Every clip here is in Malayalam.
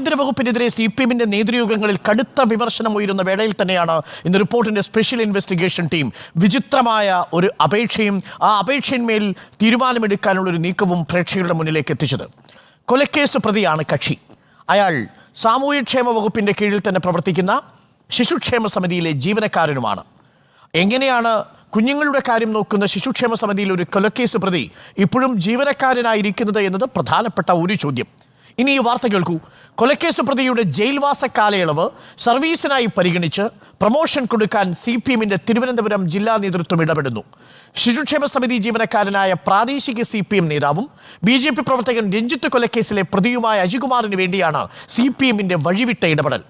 ആഭ്യന്തര വകുപ്പിനെതിരെ CPM-ന്റെ നേതൃയോഗങ്ങളിൽ കടുത്ത വിമർശനം ഉയരുന്ന വേളയിൽ തന്നെയാണ് ഇന്ന് റിപ്പോർട്ടിന്റെ സ്പെഷ്യൽ ഇൻവെസ്റ്റിഗേഷൻ ടീം വിചിത്രമായ ഒരു അപേക്ഷയും ആ അപേക്ഷയിന്മേൽ തീരുമാനമെടുക്കാനുള്ള ഒരു നീക്കവും പ്രേക്ഷകരുടെ മുന്നിലേക്ക് എത്തിച്ചത്. കൊലക്കേസ് പ്രതിയാണ് കക്ഷി. അയാൾ സാമൂഹ്യക്ഷേമ വകുപ്പിന്റെ കീഴിൽ തന്നെ പ്രവർത്തിക്കുന്ന ശിശുക്ഷേമ സമിതിയിലെ ജീവനക്കാരനുമാണ്. എങ്ങനെയാണ് കുഞ്ഞുങ്ങളുടെ കാര്യം നോക്കുന്ന ശിശുക്ഷേമ സമിതിയിൽ ഒരു കൊലക്കേസ് പ്രതി ഇപ്പോഴും ജീവനക്കാരനായിരിക്കുന്നത് എന്നത് പ്രധാനപ്പെട്ട ഒരു ചോദ്യം. ഇനി ഈ വാർത്ത കേൾക്കൂ. കൊലക്കേസ് പ്രതിയുടെ ജയിൽവാസ കാലയളവ് സർവീസിനായി പരിഗണിച്ച് പ്രമോഷൻ കൊടുക്കാൻ CPM-ന്റെ തിരുവനന്തപുരം ജില്ലാ നേതൃത്വം ഇടപെടുന്നു. ശിശുക്ഷേമ സമിതി ജീവനക്കാരനായ പ്രാദേശിക CPM നേതാവും BJP പ്രവർത്തകൻ രഞ്ജിത്ത് കൊലക്കേസിലെ പ്രതിയുമായ അജികുമാറിന് വേണ്ടിയാണ് CPM-ന്റെ വഴിവിട്ട ഇടപെടൽ.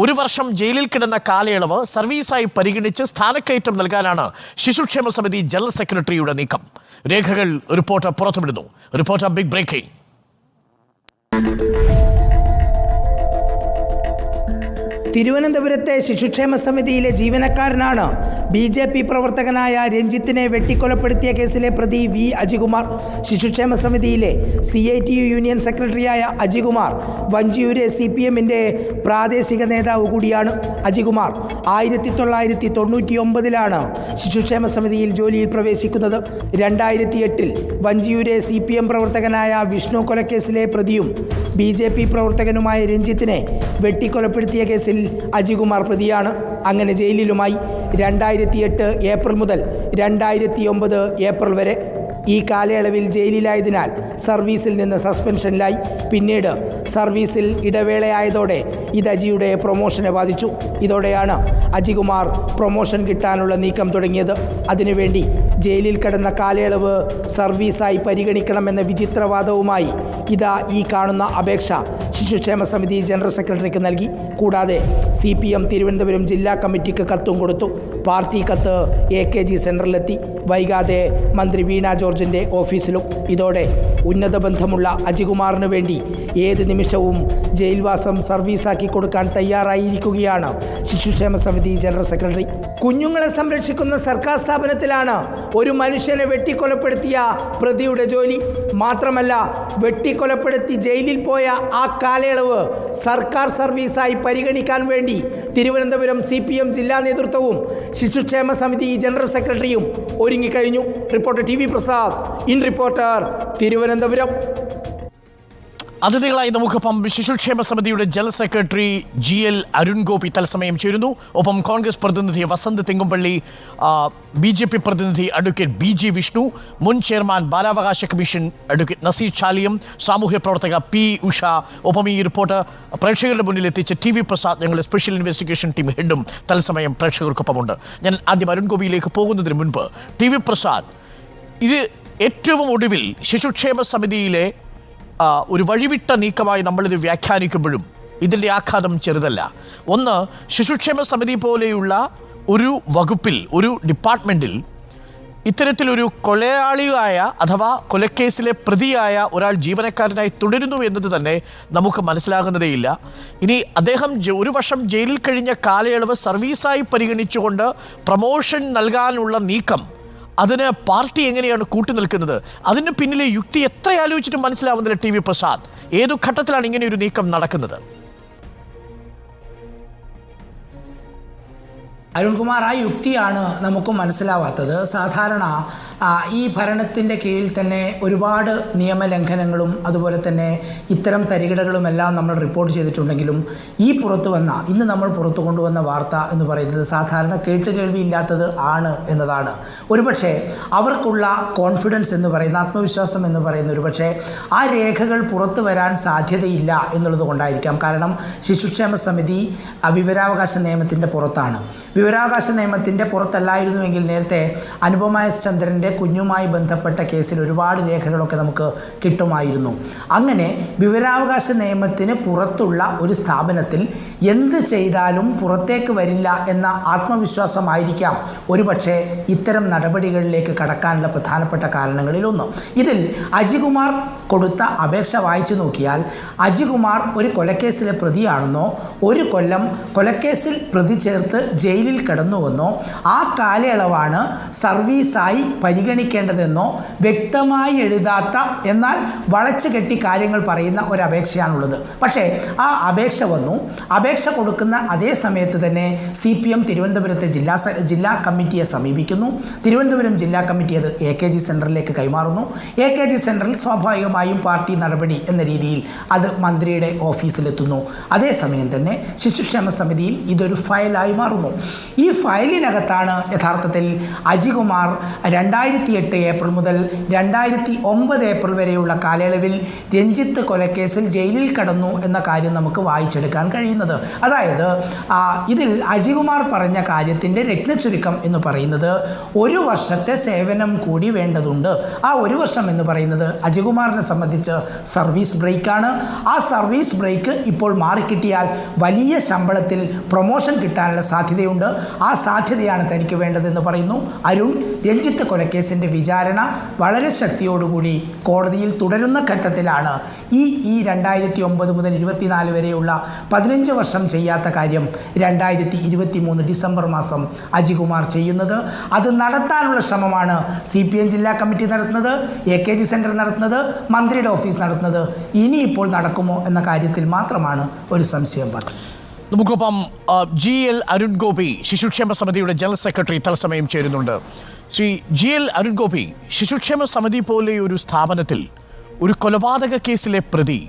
1 വർഷം ജയിലിൽ കിടന്ന കാലയളവ് സർവീസായി പരിഗണിച്ച് സ്ഥാനക്കയറ്റം നൽകാനാണ് ശിശുക്ഷേമ സമിതി ജനറൽ സെക്രട്ടറിയുടെ നീക്കം. രേഖകൾ റിപ്പോർട്ടർ പുറത്തുവിടുന്നു. Reporter big breaking. തിരുവനന്തപുരത്തെ ശിശുക്ഷേമ സമിതിയിലെ ജീവനക്കാരനാണ് BJP പ്രവർത്തകനായ രഞ്ജിത്തിനെ വെട്ടിക്കൊലപ്പെടുത്തിയ കേസിലെ പ്രതി V. അജികുമാർ. ശിശുക്ഷേമ സമിതിയിലെ CITU യൂണിയൻ സെക്രട്ടറിയായ അജികുമാർ വഞ്ചിയൂരെ CPM-ന്റെ പ്രാദേശിക നേതാവ് കൂടിയാണ്. അജികുമാർ 1999-ലാണ് ശിശുക്ഷേമ സമിതിയിൽ ജോലിയിൽ പ്രവേശിക്കുന്നത്. 2008-ൽ വഞ്ചിയൂരെ CPM പ്രവർത്തകനായ വിഷ്ണു കൊലക്കേസിലെ പ്രതിയും BJP പ്രവർത്തകനുമായ രഞ്ജിത്തിനെ വെട്ടിക്കൊലപ്പെടുത്തിയ കേസിൽ അജികുമാർ പ്രതിയാണ്. അങ്ങനെ ജയിലിലുമായി 2008 ഏപ്രിൽ മുതൽ 2009 ഏപ്രിൽ വരെ. ഈ കാലയളവിൽ ജയിലിലായതിനാൽ സർവീസിൽ നിന്ന് സസ്പെൻഷനിലായി. പിന്നീട് സർവീസിൽ ഇടവേളയായതോടെ ഇത് അജിയുടെ പ്രൊമോഷനെ ബാധിച്ചു. ഇതോടെയാണ് അജികുമാർ പ്രൊമോഷൻ കിട്ടാനുള്ള നീക്കം തുടങ്ങിയത്. അതിനുവേണ്ടി ജയിലിൽ കിടന്ന കാലയളവ് സർവീസായി പരിഗണിക്കണമെന്ന വിചിത്രവാദവുമായി ഇതാ ഈ കാണുന്ന അപേക്ഷ ശിശുക്ഷേമ സമിതി ജനറൽ സെക്രട്ടറിക്ക് നൽകി. കൂടാതെ CPM തിരുവനന്തപുരം ജില്ലാ കമ്മിറ്റിക്ക് കത്തും കൊടുത്തു. പാർട്ടി കത്ത് AKG സെൻറ്ററിലെത്തി. വൈകാതെ മന്ത്രി വീണ ജോർജിൻ്റെ ഓഫീസിലും. ഇതോടെ ഉന്നത ബന്ധമുള്ള അജികുമാറിന് വേണ്ടി ഏത് നിമിഷവും ജയിൽവാസം സർവീസാക്കി കൊടുക്കാൻ തയ്യാറായിരിക്കുകയാണ് ശിശുക്ഷേമ സമിതി ജനറൽ സെക്രട്ടറി. കുഞ്ഞുങ്ങളെ സംരക്ഷിക്കുന്ന സർക്കാർ സ്ഥാപനത്തിലാണ് ഒരു മനുഷ്യനെ വെട്ടിക്കൊലപ്പെടുത്തിയ പ്രതിയുടെ ജോലി. മാത്രമല്ല, വെട്ടിക്കൊലപ്പെടുത്തി ജയിലിൽ പോയ ആ കാലയളവ് സർക്കാർ സർവീസായി പരിഗണിക്കാൻ വേണ്ടി തിരുവനന്തപുരം CPM ജില്ലാ നേതൃത്വവും ശിശുക്ഷേമ സമിതി ജനറൽ സെക്രട്ടറിയും ഒരുങ്ങിക്കഴിഞ്ഞു. Reporter TV Prasad, in reporter, Thiruvananthapuram. അതിഥികളായി നമുക്കൊപ്പം ശിശുക്ഷേമ സമിതിയുടെ general secretary GL Arun Gopi തത്സമയം ചേരുന്നു. ഒപ്പം കോൺഗ്രസ് പ്രതിനിധി വസന്ത് തെങ്ങുംപള്ളി, BJP പ്രതിനിധി അഡ്വക്കേറ്റ് BG വിഷ്ണു, മുൻ ചെയർമാൻ ബാലാവകാശ കമ്മീഷൻ അഡ്വക്കേറ്റ് നസീർ ചാലിയം, സാമൂഹ്യ പ്രവർത്തക P. ഉഷ, ഒപ്പം ഈ റിപ്പോർട്ട് പ്രേക്ഷകരുടെ മുന്നിൽ എത്തിച്ച TV പ്രസാദ്, ഞങ്ങളുടെ സ്പെഷ്യൽ ഇൻവെസ്റ്റിഗേഷൻ ടീം ഹെഡും തത്സമയം പ്രേക്ഷകർക്കൊപ്പമുണ്ട്. ഞാൻ ആദ്യം അരുൺ ഗോപിയിലേക്ക് പോകുന്നതിന് മുൻപ് TV പ്രസാദ്, ഇത് ഏറ്റവും ഒടുവിൽ ശിശുക്ഷേമ സമിതിയിലെ ഒരു വഴിവിട്ട നീക്കമായി നമ്മളിത് വ്യാഖ്യാനിക്കുമ്പോഴും ഇതിൻ്റെ ആഘാതം ചെറുതല്ല. ഒന്ന്, ശിശുക്ഷേമ സമിതി പോലെയുള്ള ഒരു വകുപ്പിൽ, ഒരു ഡിപ്പാർട്ട്മെൻറ്റിൽ ഇത്തരത്തിലൊരു കൊലയാളിയായ അഥവാ കൊലക്കേസിലെ പ്രതിയായ ഒരാൾ ജീവനക്കാരനായി തുടരുന്നു എന്നത് തന്നെ നമുക്ക് മനസ്സിലാകുന്നതേയില്ല. ഇനി അദ്ദേഹം 1 വർഷം ജയിലിൽ കഴിഞ്ഞ കാലയളവ് സർവീസായി പരിഗണിച്ചുകൊണ്ട് പ്രമോഷൻ നൽകാനുള്ള നീക്കം, അതിന് പാർട്ടി എങ്ങനെയാണ് കൂട്ടുനിൽക്കുന്നത്? അതിന് പിന്നിലെ യുക്തി എത്ര ആലോചിച്ചിട്ടും മനസ്സിലാവുന്നില്ല TV പ്രസാദ്. ഏതു ഘട്ടത്തിലാണ് ഇങ്ങനെയൊരു നീക്കം നടക്കുന്നത്? അരുൺകുമാർ, ആ യുക്തിയാണ് നമുക്ക് മനസ്സിലാവാത്തത്. സാധാരണ ഈ ഭരണത്തിൻ്റെ കീഴിൽ തന്നെ ഒരുപാട് നിയമലംഘനങ്ങളും അതുപോലെ തന്നെ ഇത്തരം തരികിടകളുമെല്ലാം നമ്മൾ റിപ്പോർട്ട് ചെയ്തിട്ടുണ്ടെങ്കിലും ഇന്ന് നമ്മൾ പുറത്തു കൊണ്ടുവന്ന വാർത്ത എന്ന് പറയുന്നത് സാധാരണ കേട്ടുകേൾവിയില്ലാത്തത് ആണ് എന്നതാണ്. ഒരുപക്ഷെ അവർക്കുള്ള കോൺഫിഡൻസ് എന്ന് പറയുന്ന, ആത്മവിശ്വാസം എന്ന് പറയുന്ന, ഒരുപക്ഷെ ആ രേഖകൾ പുറത്തു വരാൻ സാധ്യതയില്ല എന്നുള്ളത് കൊണ്ടായിരിക്കാം. കാരണം ശിശുക്ഷേമ സമിതി വിവരാവകാശ നിയമത്തിൻ്റെ പുറത്താണ്. വിവരാവകാശ നിയമത്തിൻ്റെ പുറത്തല്ലായിരുന്നുവെങ്കിൽ നേരത്തെ അനുപമ S. ചന്ദ്രൻ്റെ കുഞ്ഞുമായി ബന്ധപ്പെട്ട കേസിൽ ഒരുപാട് രേഖകളൊക്കെ നമുക്ക് കിട്ടുമായിരുന്നു. അങ്ങനെ വിവരാവകാശ നിയമത്തിന് പുറത്തുള്ള ഒരു സ്ഥാപനത്തിൽ എന്ത് ചെയ്താലും പുറത്തേക്ക് വരില്ല എന്ന ആത്മവിശ്വാസമായിരിക്കാം ഒരുപക്ഷെ ഇത്തരം നടപടികളിലേക്ക് കടക്കാനുള്ള പ്രധാനപ്പെട്ട കാരണങ്ങളിലൊന്ന്. ഇതിൽ അജികുമാർ കൊടുത്ത അപേക്ഷ വായിച്ചു നോക്കിയാൽ അജികുമാർ ഒരു കൊലക്കേസിലെ പ്രതിയാണെന്നോ 1 കൊല്ലം കൊലക്കേസിൽ പ്രതി ചേർത്ത് ജയിലിൽ കിടന്നുവെന്നോ ആ കാലയളവാണ് സർവീസായി പരിഗണിക്കേണ്ടതെന്നോ വ്യക്തമായി എഴുതാത്ത, എന്നാൽ വളച്ചു കെട്ടി കാര്യങ്ങൾ പറയുന്ന ഒരു അപേക്ഷയാണുള്ളത്. പക്ഷേ ആ അപേക്ഷ വന്നു. അപേക്ഷ കൊടുക്കുന്ന അതേ സമയത്ത് തന്നെ CPM തിരുവനന്തപുരത്തെ ജില്ലാ കമ്മിറ്റിയെ സമീപിക്കുന്നു. തിരുവനന്തപുരം ജില്ലാ കമ്മിറ്റി അത് AKG സെൻറ്ററിലേക്ക് കൈമാറുന്നു. AKG സെൻറ്ററിൽ സ്വാഭാവികമായും പാർട്ടി നടപടി എന്ന രീതിയിൽ അത് മന്ത്രിയുടെ ഓഫീസിലെത്തുന്നു. അതേസമയം തന്നെ ശിശുക്ഷേമ സമിതിയിൽ ഇതൊരു ഫയലായി മാറുന്നു. ഈ ഫയലിനകത്താണ് യഥാർത്ഥത്തിൽ അജികുമാർ 2008 ഏപ്രിൽ മുതൽ 2009 ഏപ്രിൽ വരെയുള്ള കാലയളവിൽ രഞ്ജിത്ത് കൊലക്കേസിൽ ജയിലിൽ കടന്നു എന്ന കാര്യം നമുക്ക് വായിച്ചെടുക്കാൻ കഴിയുന്നത്. അതായത് ഇതിൽ അജികുമാർ പറഞ്ഞ കാര്യത്തിൻ്റെ രത്നച്ചുരുക്കം എന്ന് പറയുന്നത് 1 വർഷത്തെ സേവനം കൂടി വേണ്ടതുണ്ട്. ആ 1 വർഷം എന്ന് പറയുന്നത് അജികുമാറിനെ സംബന്ധിച്ച് സർവീസ് ബ്രേക്കാണ്. ആ സർവീസ് ബ്രേക്ക് ഇപ്പോൾ മാറിക്കിട്ടിയാൽ വലിയ ശമ്പളത്തിൽ പ്രൊമോഷൻ കിട്ടാനുള്ള സാധ്യതയുണ്ട്. ആ സാധ്യതയാണ് തനിക്ക് വേണ്ടതെന്ന് പറയുന്നു അരുൺ. രഞ്ജിത്ത് കൊലക്കേസിൻ്റെ വിചാരണ വളരെ ശക്തിയോടുകൂടി കോടതിയിൽ തുടരുന്ന ഘട്ടത്തിലാണ് ഈ 2009 മുതൽ 24 വരെയുള്ള 15 വർഷം ചെയ്യാത്ത കാര്യം 2023 ഡിസംബർ മാസം അജികുമാർ ചെയ്യുന്നത്. അത് നടത്താനുള്ള ശ്രമമാണ് CPM ജില്ലാ കമ്മിറ്റി നടത്തുന്നത്, AKG സെൻറ്റർ നടത്തുന്നത്, മന്ത്രിയുടെ ഓഫീസ് നടത്തുന്നത്. ഇനിയിപ്പോൾ നടക്കുമോ എന്ന കാര്യത്തിൽ മാത്രമാണ് ഒരു സംശയം പറഞ്ഞത്. നമുക്കൊപ്പം GL അരുൺ ഗോപി, ശിശുക്ഷേമ സമിതിയുടെ ജനറൽ സെക്രട്ടറി തത്സമയം ചേരുന്നുണ്ട്. ശ്രീ GL അരുൺ ഗോപി, ശിശുക്ഷേമ സമിതി പോലെ ഒരു സ്ഥാപനത്തിൽ ഒരു കൊലപാതക കേസിലെ പ്രതി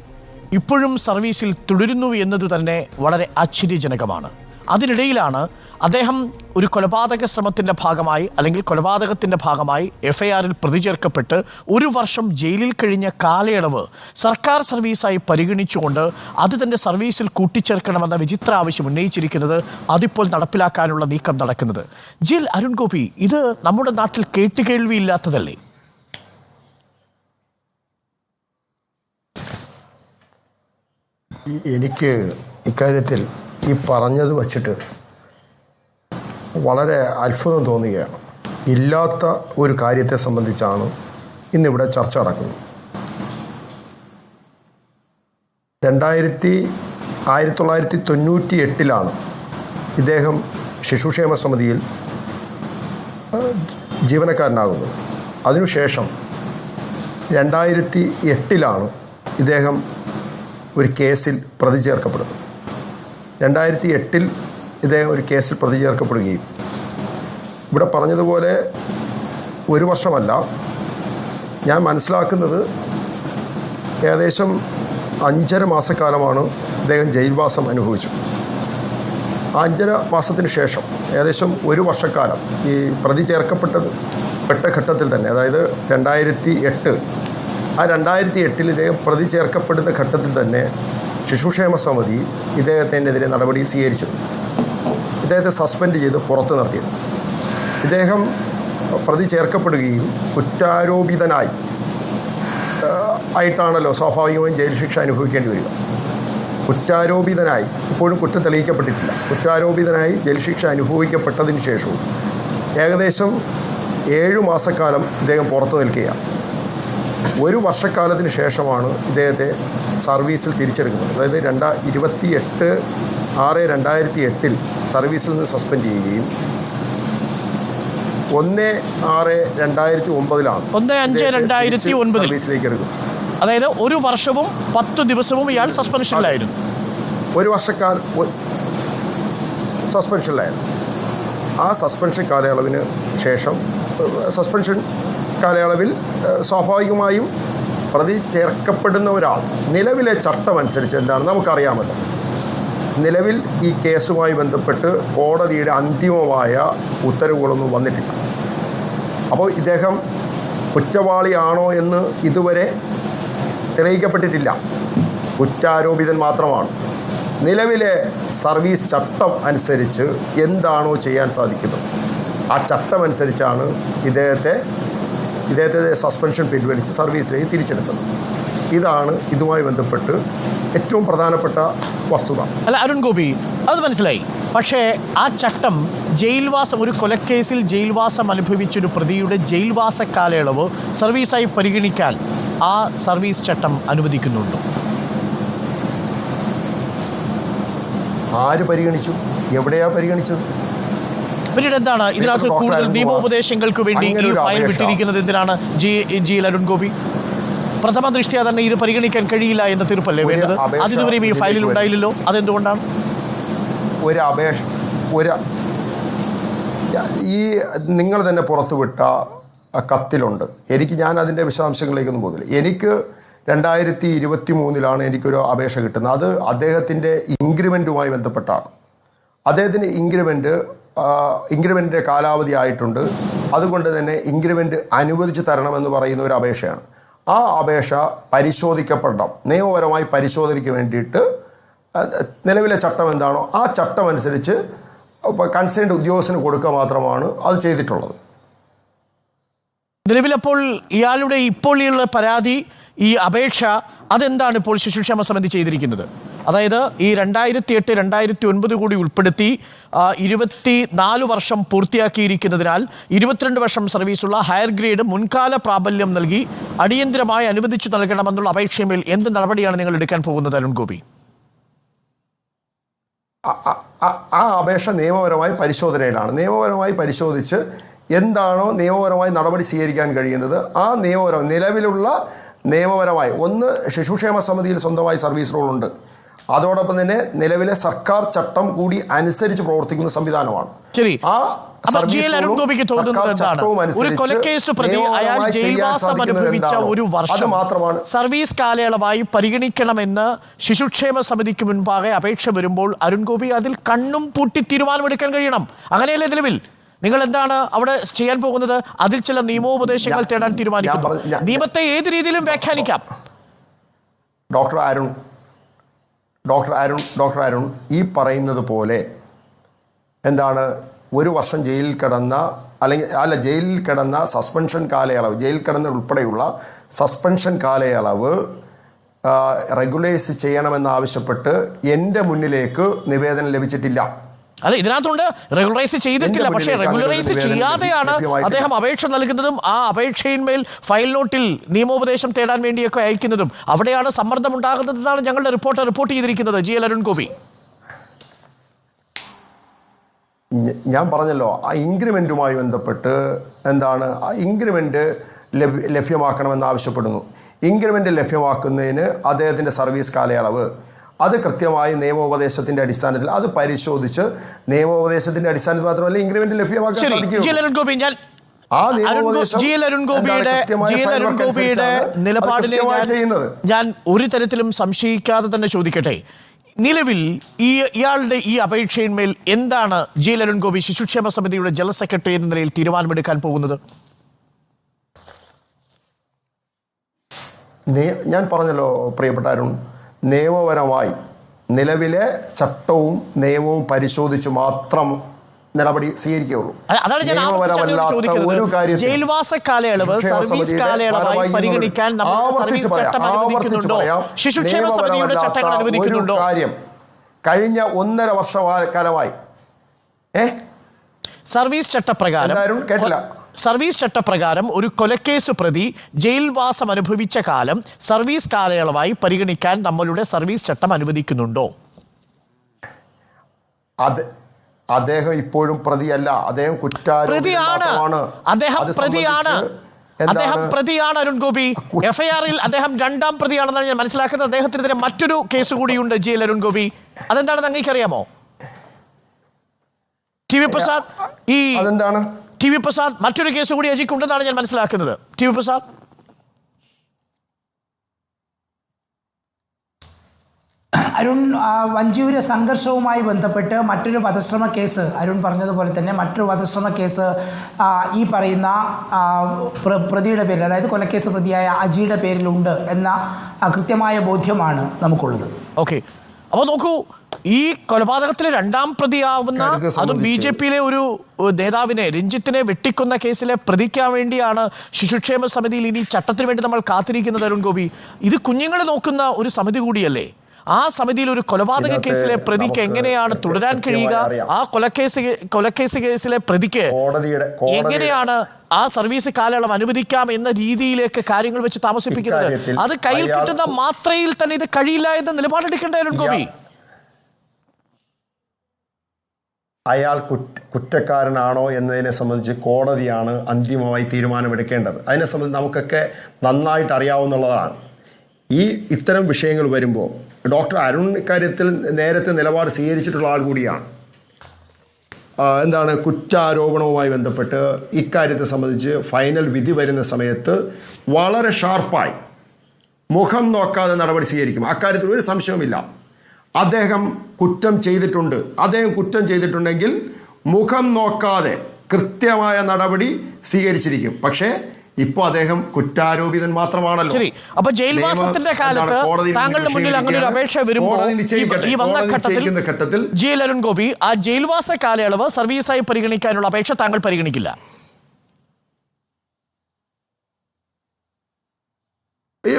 ഇപ്പോഴും സർവീസിൽ തുടരുന്നു എന്നത് തന്നെ വളരെ ആശ്ചര്യജനകമാണ്. അതിനിടയിലാണ് അദ്ദേഹം ഒരു കൊലപാതക ശ്രമത്തിൻ്റെ ഭാഗമായി അല്ലെങ്കിൽ കൊലപാതകത്തിൻ്റെ ഭാഗമായി FIRൽ പ്രതി ചേർക്കപ്പെട്ട് 1 വർഷം ജയിലിൽ കഴിഞ്ഞ കാലയളവ് സർക്കാർ സർവീസായി പരിഗണിച്ചുകൊണ്ട് അത് തൻ്റെ സർവീസിൽ കൂട്ടിച്ചേർക്കണമെന്ന വിചിത്ര ആവശ്യം ഉന്നയിച്ചിരിക്കുന്നത്, അതിപ്പോൾ നടപ്പിലാക്കാനുള്ള നീക്കം നടക്കുന്നത്. GL അരുൺ ഗോപി, ഇത് നമ്മുടെ നാട്ടിൽ കേട്ടുകേൾവിയില്ലാത്തതല്ലേ? എനിക്ക് ഇക്കാര്യത്തിൽ ഈ പറഞ്ഞത് വച്ചിട്ട് വളരെ അത്ഭുതം തോന്നുകയാണ്. ഇല്ലാത്ത ഒരു കാര്യത്തെ സംബന്ധിച്ചാണ് ഇന്നിവിടെ ചർച്ച നടക്കുന്നത്. 1998 ഇദ്ദേഹം ശിശുക്ഷേമ സമിതിയിൽ ജീവനക്കാരനാകുന്നത്. അതിനുശേഷം 2008 ഇദ്ദേഹം ഒരു കേസിൽ പ്രതി ചേർക്കപ്പെടുന്നു. 2008 ഇദ്ദേഹം ഒരു കേസിൽ പ്രതി ചേർക്കപ്പെടുകയും ഇവിടെ പറഞ്ഞതുപോലെ 1 വർഷമല്ല, ഞാൻ മനസ്സിലാക്കുന്നത് ഏകദേശം 5.5 മാസക്കാലമാണ് ഇദ്ദേഹം ജയിൽവാസം അനുഭവിച്ചു. ആ 5.5 മാസത്തിന് ശേഷം ഏകദേശം 1 വർഷക്കാലം ഈ പ്രതി ചേർക്കപ്പെട്ട ഘട്ടത്തിൽ തന്നെ, അതായത് 2008 ആ 2008 ഇദ്ദേഹം പ്രതി ചേർക്കപ്പെടുന്ന ഘട്ടത്തിൽ തന്നെ ശിശുക്ഷേമ സമിതി ഇദ്ദേഹത്തിനെതിരെ നടപടി സ്വീകരിച്ചു. ഇദ്ദേഹത്തെ സസ്പെൻഡ് ചെയ്ത് പുറത്തു നിർത്തി. ഇദ്ദേഹം പ്രതി ചേർക്കപ്പെടുകയും കുറ്റാരോപിതനായി ആയിട്ടാണല്ലോ സ്വാഭാവികമായും ജയിൽ ശിക്ഷ അനുഭവിക്കേണ്ടി വരിക. കുറ്റാരോപിതനായി, ഇപ്പോഴും കുറ്റം തെളിയിക്കപ്പെട്ടിട്ടില്ല, കുറ്റാരോപിതനായി ജയിൽ ശിക്ഷ അനുഭവിക്കപ്പെട്ടതിന് ശേഷവും ഏകദേശം 7 മാസക്കാലം ഇദ്ദേഹം പുറത്തു നിൽക്കുകയാണ്. 1 വർഷക്കാലത്തിന് ശേഷമാണ് ഇദ്ദേഹത്തെ സർവീസിൽ തിരിച്ചെടുക്കുന്നത്. അതായത് 28/6/2008 സർവീസിൽ നിന്ന് സസ്പെൻഡ് ചെയ്യുകയും 1/5/2009 സർവീസിലേക്ക് എടുക്കും. അതായത് 1 വർഷവും 10 ദിവസവും ഇയാൾ സസ്പെൻഷനിലായിരുന്നു. 1 വർഷക്കാലം സസ്പെൻഷനിലായിരുന്നു. ആ സസ്പെൻഷൻ കാലയളവിന് ശേഷം കാലയളവിൽ സ്വാഭാവികമായും പ്രതി ചേർക്കപ്പെടുന്ന ഒരാൾ നിലവിലെ ചട്ടമനുസരിച്ച് എന്താണ് നമുക്കറിയാമല്ലോ. നിലവിൽ ഈ കേസുമായി ബന്ധപ്പെട്ട് കോടതിയുടെ അന്തിമമായ ഉത്തരവുകളൊന്നും വന്നിട്ടില്ല. അപ്പോൾ ഇദ്ദേഹം കുറ്റവാളിയാണോ എന്ന് ഇതുവരെ തെളിയിക്കപ്പെട്ടിട്ടില്ല. കുറ്റാരോപിതൻ മാത്രമാണ്. നിലവിലെ സർവീസ് ചട്ടം അനുസരിച്ച് എന്താണോ ചെയ്യാൻ സാധിക്കുന്നത് ആ ചട്ടമനുസരിച്ചാണ് ഇദ്ദേഹത്തെ സസ്പെൻഷൻ പിൻവലിച്ച് സർവീസിലേക്ക് തിരിച്ചെടുത്തത്. ഇതാണ് ഇതുമായി ബന്ധപ്പെട്ട് ഏറ്റവും പ്രധാനപ്പെട്ട വസ്തുത. അല്ല അരുൺ ഗോപി, അത് മനസ്സിലായി. പക്ഷേ ആ ചട്ടം ഒരു കൊലക്കേസിൽ ജയിൽവാസം അനുഭവിച്ചൊരു പ്രതിയുടെ ജയിൽവാസ കാലയളവ് സർവീസായി പരിഗണിക്കാൻ ആ സർവീസ് ചട്ടം അനുവദിക്കുന്നുണ്ടോ? ആര് പരിഗണിച്ചു? എവിടെയാ പരിഗണിച്ചത്? പിന്നീട് എന്താണ് ഇതിനകത്ത് കൂടുതൽ നിയമോപദേശങ്ങൾക്ക് വേണ്ടി ഈ ഫയൽ വിട്ടിരിക്കുന്നത്? എന്തിനാണ് ജി എൽ അരുൺ ഗോപി? പ്രഥമ ദൃഷ്ട്യാ തന്നെ ഇത് പരിഗണിക്കാൻ കഴിയില്ല എന്ന തീർപ്പല്ലേ വേണ്ടത്? അതിനുവരെയും ഈ ഫയലിൽ ഉണ്ടായില്ലല്ലോ, അതെന്തുകൊണ്ടാണ്? ഈ നിങ്ങൾ തന്നെ പുറത്തുവിട്ട കത്തിലുണ്ട്. ഞാൻ അതിൻ്റെ വിശദാംശങ്ങളിലേക്കൊന്നും പോകുന്നില്ല. എനിക്ക് 2023 എനിക്കൊരു അപേക്ഷ കിട്ടുന്നത്. അത് അദ്ദേഹത്തിൻ്റെ ഇൻക്രിമെൻറ്റുമായി ബന്ധപ്പെട്ടാണ്. അദ്ദേഹത്തിൻ്റെ ഇൻക്രിമെൻറ്റിൻ്റെ കാലാവധി ആയിട്ടുണ്ട്. അതുകൊണ്ട് തന്നെ ഇൻക്രിമെൻറ്റ് അനുവദിച്ച് തരണമെന്ന് പറയുന്ന ഒരു അപേക്ഷയാണ്. ആ അപേക്ഷ പരിശോധിക്കപ്പെടണം. നിയമപരമായി പരിശോധനയ്ക്ക് വേണ്ടിയിട്ട് നിലവിലെ ചട്ടം എന്താണോ ആ ചട്ടം അനുസരിച്ച് കൺസേൺഡ് ഉദ്യോഗസ്ഥന് കൊടുക്കുക മാത്രമാണ് അത് ചെയ്തിട്ടുള്ളത്. നിലവിലപ്പോൾ ഇയാളുടെ ഇപ്പോഴുള്ള പരാതി, ഈ അപേക്ഷ, അതെന്താണ് ഇപ്പോൾ ശിശുക്ഷേമ സമിതി ചെയ്തിരിക്കുന്നത്? അതായത് ഈ 2008, 2009 കൂടി ഉൾപ്പെടുത്തി 24 വർഷം പൂർത്തിയാക്കിയിരിക്കുന്നതിനാൽ 22 വർഷം സർവീസുള്ള ഹയർ ഗ്രേഡ് മുൻകാല പ്രാബല്യം നൽകി അടിയന്തരമായി അനുവദിച്ചു നൽകണമെന്നുള്ള അപേക്ഷമേൽ എന്ത് നടപടിയാണ് നിങ്ങൾ എടുക്കാൻ പോകുന്നത് അരുൺ ഗോപി? ആ അപേക്ഷ നിയമപരമായി പരിശോധനയിലാണ്. നിയമപരമായി പരിശോധിച്ച് എന്താണോ നിയമപരമായി നടപടി സ്വീകരിക്കാൻ കഴിയുന്നത് ആ നിലവിലുള്ള നിയമപരമായി ശിശുക്ഷേമ സമിതിയിൽ സ്വന്തമായി സർവീസ് റോളുണ്ട്. അതോടൊപ്പം തന്നെ നിലവിലെ സർക്കാർ ചട്ടം കൂടി അനുസരിച്ച് പ്രവർത്തിക്കുന്ന സംവിധാനമാണ്. ശരി, സർവീസ് കാലയളവായി പരിഗണിക്കണമെന്ന് ശിശുക്ഷേമ സമിതിക്ക് മുൻപാകെ അപേക്ഷ വരുമ്പോൾ അരുൺ ഗോപി അതിൽ കണ്ണും പൂട്ടി തീരുമാനമെടുക്കാൻ കഴിയണം. അങ്ങനെയല്ലേ നിലവിൽ? നിങ്ങൾ എന്താണ് അവിടെ ചെയ്യാൻ പോകുന്നത്? അതിൽ ചില നിയമോപദേശങ്ങൾ തേടാൻ തീരുമാനിക്കുന്നു. നിയമത്തെ ഏത് രീതിയിലും വ്യാഖ്യാനിക്കാം. ഡോക്ടർ അരുൺ ഈ പറയുന്നത് പോലെ ഒരു വർഷം ജയിലിൽ കിടന്ന സസ്പെൻഷൻ കാലയളവ്, ജയിലിൽ കിടന്ന ഉൾപ്പെടെയുള്ള സസ്പെൻഷൻ കാലയളവ് റെഗുലൈസ് ചെയ്യണമെന്നാവശ്യപ്പെട്ട് എൻ്റെ മുന്നിലേക്ക് നിവേദനം ലഭിച്ചിട്ടില്ല. അല്ല, ഇതിനകത്തുണ്ട് റെഗുലറൈസ് ചെയ്തിട്ടില്ല. പക്ഷേ റെഗുലറൈസ് ചെയ്യാതെയാണ് അദ്ദേഹം അപേക്ഷ നൽകുന്നതും ആ അപേക്ഷയിന്മേൽ ഫയൽ നോട്ടിൽ നിയമോപദേശം തേടാൻ വേണ്ടിയൊക്കെ അയക്കുന്നതും. അവിടെയാണ് സമ്മർദ്ദം ഉണ്ടാകുന്നതെന്നാണ് ഞങ്ങളുടെ റിപ്പോർട്ട് ചെയ്തിരിക്കുന്നത്. ജി എൽ അരുൺ ഗോപി, ഞാൻ പറഞ്ഞല്ലോ, ആ ഇൻക്രിമെൻറ്റുമായി ബന്ധപ്പെട്ട് ആ ഇൻക്രിമെൻറ്റ് ലഭ്യമാക്കണമെന്ന് ആവശ്യപ്പെടുന്നു. ഇൻക്രിമെൻറ്റ് ലഭ്യമാക്കുന്നതിന് അദ്ദേഹത്തിൻ്റെ സർവീസ് കാലയളവ് അത് കൃത്യമായി നിയമോപദേശത്തിന്റെ അടിസ്ഥാനത്തിൽ അത് പരിശോധിച്ച് നിയമോപദേശത്തിന്റെ അടിസ്ഥാനത്തിൽ മാത്രമല്ല ഇൻക്രിമെന്റ് ലഭ്യമാക്കാൻ സാധിക്കും. ഞാൻ ഒരു തരത്തിലും സംശയിക്കാതെ തന്നെ ചോദിക്കട്ടെ, നിലവിൽ ഇയാളുടെ ഈ അപേക്ഷയിന്മേൽ എന്താണ് ജി എൽ അരുൺ ഗോപി ശിശുക്ഷേമ സമിതിയുടെ ജനറൽ സെക്രട്ടറി എന്ന നിലയിൽ തീരുമാനമെടുക്കാൻ പോകുന്നത്? ഞാൻ പറഞ്ഞല്ലോ പ്രിയപ്പെട്ട അരുൺ, നിയമപരമായി നിലവിലെ ചട്ടവും നിയമവും പരിശോധിച്ച് മാത്രം നടപടി സ്വീകരിക്കുകയുള്ളൂ. നിയമപരമല്ലാത്ത ഒരു കാര്യത്തിൽ ഒരു കാര്യം കഴിഞ്ഞ 1.5 വർഷക്കാലമായി സർവീസ് ചട്ടപ്രകാരം ഒരു കൊലക്കേസ് പ്രതി ജയിൽവാസം അനുഭവിച്ച കാലം സർവീസ് കാലയളവായി പരിഗണിക്കാൻ നമ്മളുടെ സർവീസ് ചട്ടം അനുവദിക്കുന്നുണ്ടോ? അദ്ദേഹം ഇപ്പോഴും പ്രതിയല്ല, അദ്ദേഹം കുറ്റാരോപിതമാണ്. അദ്ദേഹം പ്രതിയാണ് അരുൺ ഗോപി. എഫ്ഐആറിൽ അദ്ദേഹം 2ാം പ്രതിയാണെന്നാണ് ഞാൻ മനസ്സിലാക്കുന്നത്. അദ്ദേഹത്തിനെതിരെ മറ്റൊരു കേസ് കൂടിയുണ്ട് ജി എൽ അരുൺ ഗോപി. അതെന്താണെന്ന് അങ്ങേക്കറിയാമോ? ടി വി പ്രസാദ് മറ്റൊരു കേസ് കൂടി അജിക്കുണ്ടെന്നാണ് ഞാൻ മനസ്സിലാക്കുന്നത്. ടി വി പ്രസാദ്, അരുൺ, വഞ്ചിയൂര് സംഘർഷവുമായി ബന്ധപ്പെട്ട് മറ്റൊരു വധശ്രമ കേസ്, അരുൺ പറഞ്ഞതുപോലെ തന്നെ മറ്റൊരു വധശ്രമ കേസ് ഈ പറയുന്ന പ്രതിയുടെ പേരിൽ, അതായത് കൊലക്കേസ് പ്രതിയായ അജിയുടെ പേരിലുണ്ട് എന്ന കൃത്യമായ ബോധ്യമാണ് നമുക്കുള്ളത്. ഓക്കെ, അപ്പോൾ നോക്കൂ, ഈ കൊലപാതകത്തിലെ 2ാം പ്രതിയാവുന്ന, അതും BJP-യിലെ ഒരു നേതാവിനെ, രഞ്ജിത്തിനെ വെട്ടിക്കൊന്ന കേസിലെ പ്രതിക്കാൻ വേണ്ടിയാണ് ശിശുക്ഷേമ സമിതിയിൽ ഇനി ചട്ടത്തിന് വേണ്ടി നമ്മൾ കാത്തിരിക്കുന്നത്. അരുൺ ഗോപി, ഇത് കുഞ്ഞുങ്ങളെ നോക്കുന്ന ഒരു സമിതി കൂടിയല്ലേ? ആ സമിതിയിൽ ഒരു കൊലപാതക കേസിലെ പ്രതിക്ക് എങ്ങനെയാണ് തുടരാൻ കഴിയുക? ആ കൊലക്കേസ് കേസിലെ പ്രതിക്ക് എങ്ങനെയാണ് ആ സർവീസ് കാലയളവ് അനുവദിക്കാം എന്ന രീതിയിലേക്ക് കാര്യങ്ങൾ വെച്ച് താമസിപ്പിക്കുന്നത്? അത് കയ്യിൽ കിട്ടുന്ന മാത്രയിൽ തന്നെ ഇത് കഴിയില്ല എന്ന നിലപാടെടുക്കേണ്ട അരുൺ ഗോപി. അയാൾ കുറ്റക്കാരനാണോ എന്നതിനെ സംബന്ധിച്ച് കോടതിയാണ് അന്തിമമായി തീരുമാനമെടുക്കേണ്ടത്. അതിനെ സംബന്ധിച്ച് നമുക്കൊക്കെ നന്നായിട്ട് അറിയാവുന്നതാണ്. ഇത്തരം വിഷയങ്ങൾ വരുമ്പോൾ ഡോക്ടർ അരുൺ ഇക്കാര്യത്തിൽ നേരത്തെ നിലപാട് സ്വീകരിച്ചിട്ടുള്ള ആൾ കൂടിയാണ്. കുറ്റാരോപണവുമായി ബന്ധപ്പെട്ട് ഇക്കാര്യത്തെ സംബന്ധിച്ച് ഫൈനൽ വിധി വരുന്ന സമയത്ത് വളരെ ഷാർപ്പായി മുഖം നോക്കാതെ നടപടി സ്വീകരിക്കും. അക്കാര്യത്തിൽ ഒരു സംശയവുമില്ല. അദ്ദേഹം കുറ്റം ചെയ്തിട്ടുണ്ടെങ്കിൽ മുഖം നോക്കാതെ കൃത്യമായ നടപടി സ്വീകരിച്ചിരിക്കും. പക്ഷേ ഇപ്പോൾ അദ്ദേഹം കുറ്റാരോപിതൻ മാത്രമാണല്ലോ. ശരി, അപ്പൊ ജയിൽവാസത്തിന്റെ കാലത്ത് താങ്കളുടെ മുന്നിൽ അങ്ങനെ ഒരു അപേക്ഷ വരുമ്പോൾ ഈ വന്ന ഘട്ടത്തിൽ GL അരുൺ ഗോപി ആ ജയിൽവാസ കാലയളവ് സർവീസായി പരിഗണിക്കാനുള്ള അപേക്ഷ താങ്കൾ പരിഗണിക്കില്ല?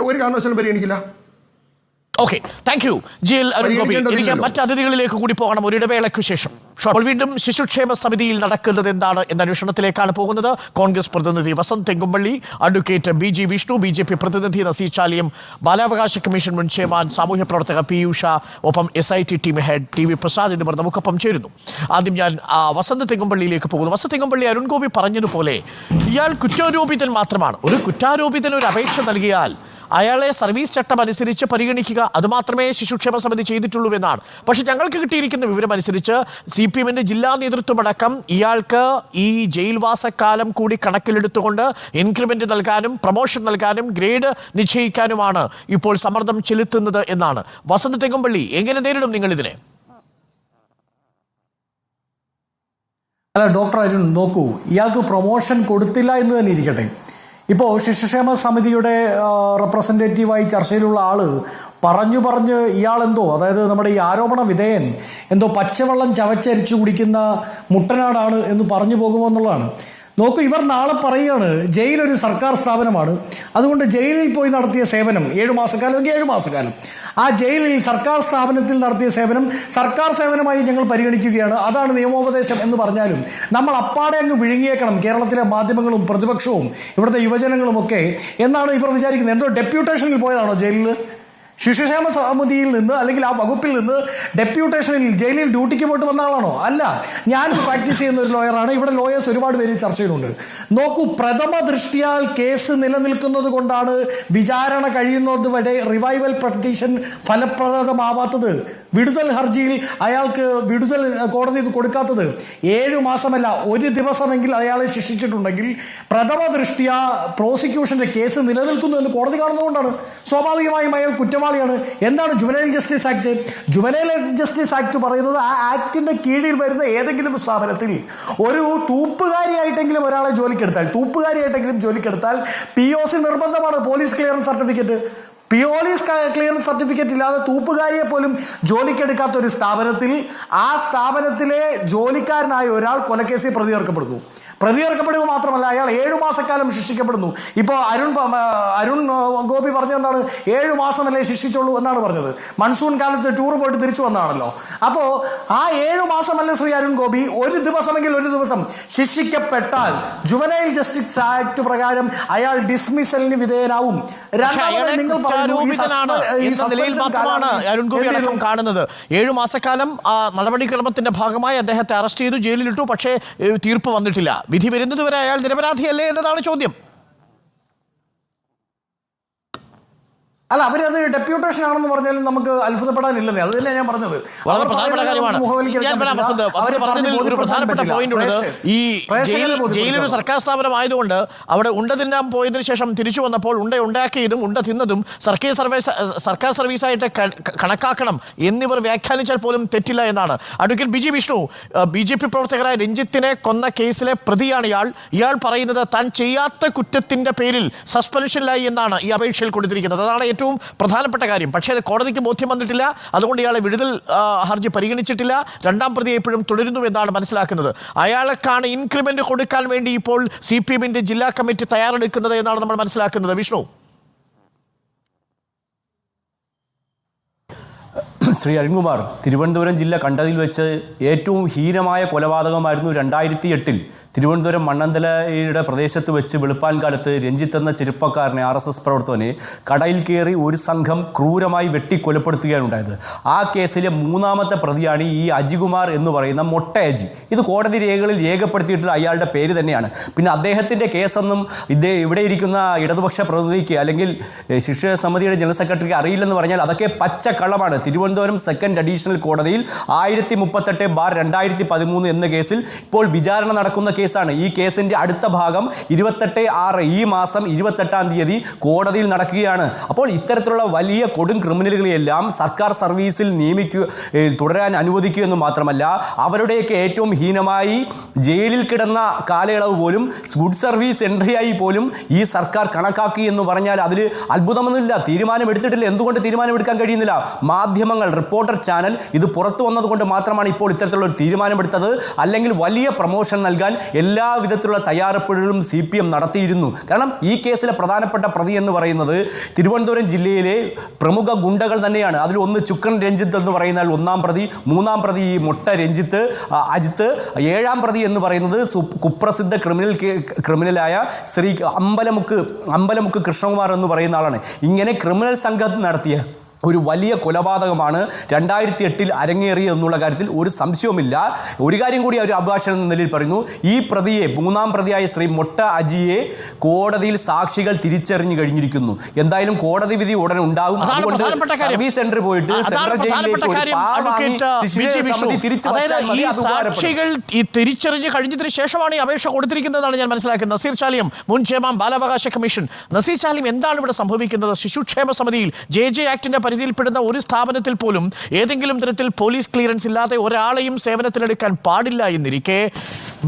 ഒരു കാരണവശാലും പരിഗണിക്കില്ല. Okay, thank you GL Arun Gopi. എനിക്ക് മറ്റ് അതിഥികളിലേക്ക് കൂടി പോകണം ഒരു ഇടവേളയ്ക്കു ശേഷം. അപ്പോൾ വീണ്ടും ശിശുക്ഷേമ സമിതിയിൽ നടക്കുന്നത് എന്താണ് എന്ന അന്വേഷണത്തിലേക്കാണ് പോകുന്നത്. കോൺഗ്രസ് പ്രതിനിധി Vasanth Thengumpally, advocate BG Vishnu, BJP പ്രതിനിധി നസീർ ചാലിയം, ബാലാവകാശ കമ്മീഷൻ മുൻ ചെയർമാൻ സാമൂഹ്യ പ്രവർത്തക P ഉഷ, ഒപ്പം SIT team head TV Prasad എന്നിവർ നമുക്കൊപ്പം ചേരുന്നു. ആദ്യം ഞാൻ വസന്ത് തെങ്കുംപള്ളിയിലേക്ക് പോകുന്നു. വസന്ത് തെങ്കുംപള്ളി, അരുൺ ഗോപി പറഞ്ഞതുപോലെ ഇയാൾ കുറ്റാരോപിതൻ മാത്രമാണ്. ഒരു കുറ്റാരോപിതന് ഒരു അപേക്ഷ നൽകിയാൽ അയാളെ സർവീസ് ചട്ടം അനുസരിച്ച് പരിഗണിക്കുക, അതുമാത്രമേ ശിശുക്ഷേമ സമിതി ചെയ്തിട്ടുള്ളൂ എന്നാണ്. പക്ഷെ ഞങ്ങൾക്ക് കിട്ടിയിരിക്കുന്ന വിവരമനുസരിച്ച് CPM-ന്റെ ജില്ലാ നേതൃത്വമടക്കം ഇയാൾക്ക് ഈ ജയിൽവാസക്കാലം കൂടി കണക്കിലെടുത്തുകൊണ്ട് ഇൻക്രിമെന്റ് നൽകാനും പ്രൊമോഷൻ നൽകാനും ഗ്രേഡ് നിശ്ചയിക്കാനുമാണ് ഇപ്പോൾ സമ്മർദ്ദം ചെലുത്തുന്നത് എന്നാണ്. വസന്ത് തെങ്കുംപള്ളി, എങ്ങനെ നേരിടും നിങ്ങൾ ഇതിനെ? അല്ല ഡോക്ടർ അരുൺ, നോക്കൂ, ഇയാൾക്ക് പ്രൊമോഷൻ കൊടുത്തില്ല എന്ന് തന്നെ ഇരിക്കട്ടെ. ഇപ്പോൾ ശിശുക്ഷേമ സമിതിയുടെ റെപ്രസെൻറ്റേറ്റീവായി ചർച്ചയിലുള്ള ആള് പറഞ്ഞ് ഇയാളെന്തോ, അതായത് നമ്മുടെ ഈ ആരോപണ വിധേയൻ എന്തോ പച്ചവെള്ളം ചവച്ചരിച്ചു കുടിക്കുന്ന മുട്ടനാടാണ് എന്ന് പറഞ്ഞു പോകുമോ എന്നുള്ളതാണ്. നോക്കൂ, ഇവർ നാളെ പറയുകയാണ് ജയിലൊരു സർക്കാർ സ്ഥാപനമാണ്, അതുകൊണ്ട് ജയിലിൽ പോയി നടത്തിയ സേവനം 7 മാസക്കാലം എങ്കിൽ 7 മാസക്കാലം ആ ജയിലിൽ സർക്കാർ സ്ഥാപനത്തിൽ നടത്തിയ സേവനം സർക്കാർ സേവനമായി ഞങ്ങൾ പരിഗണിക്കുകയാണ്, അതാണ് നിയമോപദേശം എന്ന് പറഞ്ഞാലും നമ്മൾ അപ്പാടെ അങ്ങ് വിഴുങ്ങിയേക്കണം കേരളത്തിലെ മാധ്യമങ്ങളും പ്രതിപക്ഷവും ഇവിടുത്തെ യുവജനങ്ങളും ഒക്കെ എന്നാണ് ഇവർ വിചാരിക്കുന്നത്. എന്തോ ഡെപ്യൂട്ടേഷനിൽ പോയതാണോ ജയിലിൽ? ശിശുക്ഷേമ സമിതിയിൽ നിന്ന് അല്ലെങ്കിൽ ആ വകുപ്പിൽ നിന്ന് ഡെപ്യൂട്ടേഷനിൽ ജയിലിൽ ഡ്യൂട്ടിക്ക് പോയിട്ട് വന്ന ആളാണോ? അല്ല. ഞാൻ പ്രാക്ടീസ് ചെയ്യുന്ന ഒരു ലോയറാണ്. ഇവിടെ ലോയേഴ്സ് ഒരുപാട് പേര് ചർച്ചയിലുണ്ട്. നോക്കൂ, പ്രഥമ ദൃഷ്ടിയാൽ കേസ് നിലനിൽക്കുന്നത് കൊണ്ടാണ് വിചാരണ കഴിയുന്നത് വരെ റിവൈവൽ പെറ്റീഷൻ ഫലപ്രദമാവാത്തത്. വിടുതൽ ഹർജിയിൽ അയാൾക്ക് വിടുതൽ കോടതി കൊടുക്കാത്തത് 7 മാസമല്ല 1 ദിവസമെങ്കിൽ അയാളെ ശിക്ഷിച്ചിട്ടുണ്ടെങ്കിൽ പ്രഥമ ദൃഷ്ടിയ പ്രോസിക്യൂഷന്റെ കേസ് നിലനിൽക്കുന്നു എന്ന് കോടതി കാണുന്നതുകൊണ്ടാണ്. സ്വാഭാവികമായും അയാൾ കുറ്റവാളി. എന്താണ് juvenile justice act? Juvenile justice act പറയുന്നത് ആ ആക്ടിന്റെ കീഴിൽ വരുന്ന ഏതെങ്കിലും സ്ഥാപനത്തിൽ ഒരു തൂപ്പുകാരിയായിട്ടെങ്കിലും ഒരാളെ ജോലിക്കെടുത്താൽ POC നിർബന്ധമാണ്, police clearance certificate. Police clearance certificate ഇല്ലാതെ തൂപ്പുകാരിയെ പോലും ജോലിക്കെടുക്കാത്ത ഒരു സ്ഥാപനത്തിൽ ആ സ്ഥാപനത്തിലെ ജോലിക്കാരനായ ഒരാൾ കൊലക്കേസിൽ പ്രതിയേർക്കപ്പെടുക മാത്രമല്ല അയാൾ 7 മാസക്കാലം ശിക്ഷിക്കപ്പെടുന്നു. ഇപ്പോൾ അരുൺ ഗോപി പറഞ്ഞെന്താണ്? 7 മാസമല്ലേ ശിക്ഷിച്ചുള്ളൂ എന്നാണ് പറഞ്ഞത്. മൺസൂൺ കാലത്ത് ടൂർ പോയിട്ട് തിരിച്ചു വന്നതാണല്ലോ. അപ്പോൾ ആ 7 മാസമല്ല ശ്രീ അരുൺ ഗോപി, 1 ദിവസമെങ്കിൽ 1 ദിവസം ശിക്ഷിക്കപ്പെട്ടാൽ ജുവനൈൽ ജസ്റ്റിസ് ആക്ട് പ്രകാരം അയാൾ ഡിസ്മിസലിന് വിധേയനാവും. രണ്ടാമത് നിങ്ങൾ അരുൺ ഗോപി അടക്കം കാണുന്നത് 7 മാസക്കാലം നടപടിക്രമത്തിന്റെ ഭാഗമായി അദ്ദേഹത്തെ അറസ്റ്റ് ചെയ്തു, ജയിലിലിട്ടു. പക്ഷേ തീർപ്പ് വന്നിട്ടില്ല. വിധി വരുന്നതുവരെ അയാൾ നിരപരാധിയല്ലേ എന്നതാണ് ചോദ്യം. അല്ല, അവരത് ഡെപ്യൂട്ടേഷൻ ആണെന്ന് പറഞ്ഞാലും നമുക്ക് അത്ഭുതപ്പെടാനില്ലെന്നേ. അത് തന്നെ ഞാൻ പറഞ്ഞത്. വളരെ പ്രധാനപ്പെട്ട കാര്യമാണ്. ഒരു പ്രധാനപ്പെട്ട പോയിന്റ് ഉള്ളത്, ഈ ജയിലൊരു സർക്കാർ സ്ഥാപനമായതുകൊണ്ട് അവിടെ ഉണ്ട തിന്നാൻ പോയതിനു ശേഷം തിരിച്ചു വന്നപ്പോൾ ഉണ്ടാക്കിയതും ഉണ്ട തിന്നതും സർക്കാർ സർവീസായിട്ട് കണക്കാക്കണം എന്നിവർ വ്യാഖ്യാനിച്ചാൽ പോലും തെറ്റില്ല എന്നാണ്. അഡ്വക്കേറ്റ് BG വിഷ്ണു, BJP പ്രവർത്തകരായ രഞ്ജിത്തിനെ കൊന്ന കേസിലെ പ്രതിയാണ് ഇയാൾ പറയുന്നത് താൻ ചെയ്യാത്ത കുറ്റത്തിന്റെ പേരിൽ സസ്പെൻഷനിലായി എന്നാണ് ഈ അപേക്ഷയിൽ കൊടുത്തിരിക്കുന്നത്. അതാണ് ഏറ്റവും പ്രധാനപ്പെട്ട കാര്യം. പക്ഷേ അത് കോടതിക്ക് ബോധ്യം വന്നിട്ടില്ല, അതുകൊണ്ട് ഇയാളെ വിടുതൽ ഹർജി പരിഗണിച്ചിട്ടില്ല. 2ാം പ്രതി ഇപ്പോഴും തുടരുന്നു എന്നാണ് മനസ്സിലാക്കുന്നത്. അയാൾക്കാണ് ഇൻക്രിമെന്റ് കൊടുക്കാൻ വേണ്ടി ഇപ്പോൾ CPM-ന്റെ ജില്ലാ കമ്മിറ്റി തയ്യാറെടുക്കുന്നത് എന്നാണ് നമ്മൾ മനസ്സിലാക്കുന്നത്. വിഷ്ണു, ശ്രീ അരുൺകുമാർ, തിരുവനന്തപുരം ജില്ല കണ്ടതിൽ വെച്ച് ഏറ്റവും ഹീനമായ കൊലപാതകമായിരുന്നു 2008 തിരുവനന്തപുരം മണ്ണന്തലയുടെ പ്രദേശത്ത് വെച്ച് വെളുപ്പാൻ കാലത്ത് രഞ്ജിത്ത് എന്ന ചെറുപ്പക്കാരനെ RSS പ്രവർത്തകനെ കടയിൽ കയറി ഒരു സംഘം ക്രൂരമായി വെട്ടിക്കൊലപ്പെടുത്തുകയാണ് ഉണ്ടായത്. ആ കേസിലെ മൂന്നാമത്തെ പ്രതിയാണ് ഈ അജികുമാർ എന്ന് പറയുന്ന മൊട്ട അജി. ഇത് കോടതി രേഖകളിൽ രേഖപ്പെടുത്തിയിട്ടുള്ള അയാളുടെ പേര് തന്നെയാണ്. പിന്നെ അദ്ദേഹത്തിൻ്റെ കേസൊന്നും ഇവിടെ ഇരിക്കുന്ന ഇടതുപക്ഷ പ്രതിനിധിക്ക് അല്ലെങ്കിൽ ശിക്ഷ സമിതിയുടെ ജനറൽ സെക്രട്ടറിക്ക് അറിയില്ലെന്ന് പറഞ്ഞാൽ അതൊക്കെ പച്ചക്കള്ളമാണ്. തിരുവനന്തപുരം സെക്കൻഡ് അഡീഷണൽ കോടതിയിൽ 1038/2013 എന്ന കേസിൽ ഇപ്പോൾ വിചാരണ നടക്കുന്ന കേസാണ്. ഈ കേസിന്റെ അടുത്ത ഭാഗം 28/6 ഈ മാസം 28-ാം തീയതി കോടതിയിൽ നടക്കുകയാണ്. അപ്പോൾ ഇത്തരത്തിലുള്ള വലിയ കൊടും ക്രിമിനലുകളെയെല്ലാം സർക്കാർ സർവീസിൽ തുടരാൻ അനുവദിക്കുക എന്ന് മാത്രമല്ല, അവരുടെയൊക്കെ ഏറ്റവും ഹീനമായി ജയിലിൽ കിടന്ന കാലയളവ് പോലും ഗുഡ് സർവീസ് എൻട്രിയായി പോലും ഈ സർക്കാർ കണക്കാക്കി എന്ന് പറഞ്ഞാൽ അതിൽ അത്ഭുതമൊന്നുമില്ല. തീരുമാനമെടുത്തിട്ടില്ല. എന്തുകൊണ്ട് തീരുമാനമെടുക്കാൻ കഴിയുന്നില്ല? മാധ്യമങ്ങൾ, റിപ്പോർട്ടർ ചാനൽ ഇത് പുറത്തു വന്നതുകൊണ്ട് മാത്രമാണ് ഇപ്പോൾ ഇത്തരത്തിലുള്ള ഒരു തീരുമാനമെടുത്തത്. അല്ലെങ്കിൽ വലിയ പ്രൊമോഷൻ നൽകാൻ എല്ലാ വിധത്തിലുള്ള തയ്യാറെടുപ്പുകളും CPM നടത്തിയിരുന്നു. കാരണം ഈ കേസിലെ പ്രധാനപ്പെട്ട പ്രതി എന്ന് പറയുന്നത് തിരുവനന്തപുരം ജില്ലയിലെ പ്രമുഖ ഗുണ്ടകൾ തന്നെയാണ്. അതിൽ ഒന്ന് ചുക്കൻ രഞ്ജിത്ത് എന്ന് പറയുന്ന ഒന്നാം പ്രതി, മൂന്നാം പ്രതി ഈ മൊട്ട രഞ്ജിത്ത് അജിത്ത്, ഏഴാം പ്രതി എന്ന് പറയുന്നത് കുപ്രസിദ്ധ ക്രിമിനലായ ശ്രീ അമ്പലമുക്ക് കൃഷ്ണകുമാർ എന്ന് പറയുന്ന ആളാണ്. ഇങ്ങനെ ക്രിമിനൽ സംഘം നടത്തിയ ഒരു വലിയ കൊലപാതകമാണ് 2008 അരങ്ങേറിയത് എന്നുള്ള കാര്യത്തിൽ ഒരു സംശയവുമില്ല. ഒരു കാര്യം കൂടി ഒരു അഭിഭാഷകൻ എന്ന നിലയിൽ പറയുന്നു, ഈ പ്രതിയെ, മൂന്നാം പ്രതിയായ ശ്രീ മൊട്ട അജിയെ കോടതിയിൽ സാക്ഷികൾ തിരിച്ചറിഞ്ഞു കഴിഞ്ഞിരിക്കുന്നു. എന്തായാലും കോടതി വിധി ഉടൻ ഉണ്ടാകും. അതുകൊണ്ട് സർവീസ് സെന്റർ പോയിട്ട് സെൻട്രൽ ജയിലിലേക്ക് സാക്ഷികൾ തിരിച്ചറിഞ്ഞ് കഴിഞ്ഞതിന് ശേഷമാണ് ഈ അപേക്ഷ കൊടുത്തിരിക്കുന്നതാണ് ഞാൻ മനസ്സിലാക്കുന്നത്. നസീർ ചാലിയം, മുൻ ചെയർമാൻ ബാലാവകാശ കമ്മീഷൻ. നസീർ ചാലിയം, എന്താണ് ഇവിടെ സംഭവിക്കുന്നത്? ശിശുക്ഷേമ സമിതിയിൽ JJ ആക്ടിന്റെ പരിധിയിൽപ്പെടുന്ന ഒരു സ്ഥാപനത്തിൽ പോലും ഏതെങ്കിലും തരത്തിൽ പോലീസ് ക്ലിയറൻസ് ഇല്ലാതെ ഒരാളെയും സേവനത്തിലെടുക്കാൻ പാടില്ല എന്നിരിക്കെ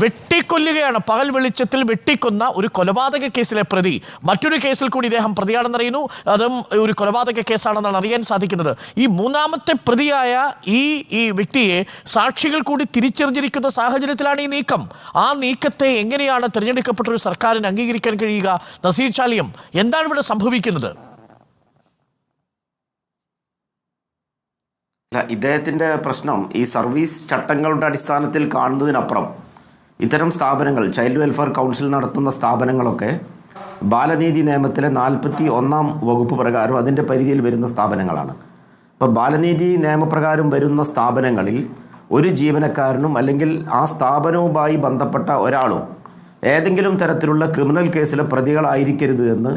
വെട്ടിക്കൊല്ലുകയാണ്. പകൽ വെളിച്ചത്തിൽ വെട്ടിക്കൊന്ന ഒരു കൊലപാതക കേസിലെ പ്രതി. മറ്റൊരു കേസിൽ കൂടി ഇദ്ദേഹം പ്രതിയാണെന്നറിയുന്നു. അതും ഒരു കൊലപാതക കേസാണെന്നാണ് അറിയാൻ സാധിക്കുന്നത്. ഈ മൂന്നാമത്തെ പ്രതിയായ ഈ വ്യക്തിയെ സാക്ഷികൾ കൂടി തിരിച്ചറിഞ്ഞിരിക്കുന്ന സാഹചര്യത്തിലാണ് ഈ നീക്കം. ആ നീക്കത്തെ എങ്ങനെയാണ് തിരഞ്ഞെടുക്കപ്പെട്ട ഒരു സർക്കാരിന് അംഗീകരിക്കാൻ കഴിയുക? നസീർ ചാലിയം, എന്താണ് ഇവിടെ സംഭവിക്കുന്നത്? ഇദ്ദേഹത്തിൻ്റെ പ്രശ്നം ഈ സർവീസ് ചട്ടങ്ങളുടെ അടിസ്ഥാനത്തിൽ കാണുന്നതിനപ്പുറം ഇത്തരം സ്ഥാപനങ്ങൾ, ചൈൽഡ് വെൽഫെയർ കൗൺസിൽ നടത്തുന്ന സ്ഥാപനങ്ങളൊക്കെ ബാലനീതി നിയമത്തിലെ 41-ാം വകുപ്പ് പ്രകാരം അതിൻ്റെ പരിധിയിൽ വരുന്ന സ്ഥാപനങ്ങളാണ്. അപ്പോൾ ബാലനീതി നിയമപ്രകാരം വരുന്ന സ്ഥാപനങ്ങളിൽ ഒരു ജീവനക്കാരനും അല്ലെങ്കിൽ ആ സ്ഥാപനവുമായി ബന്ധപ്പെട്ട ഒരാളും ഏതെങ്കിലും തരത്തിലുള്ള ക്രിമിനൽ കേസിലെ പ്രതികളായിരിക്കരുത് എന്ന്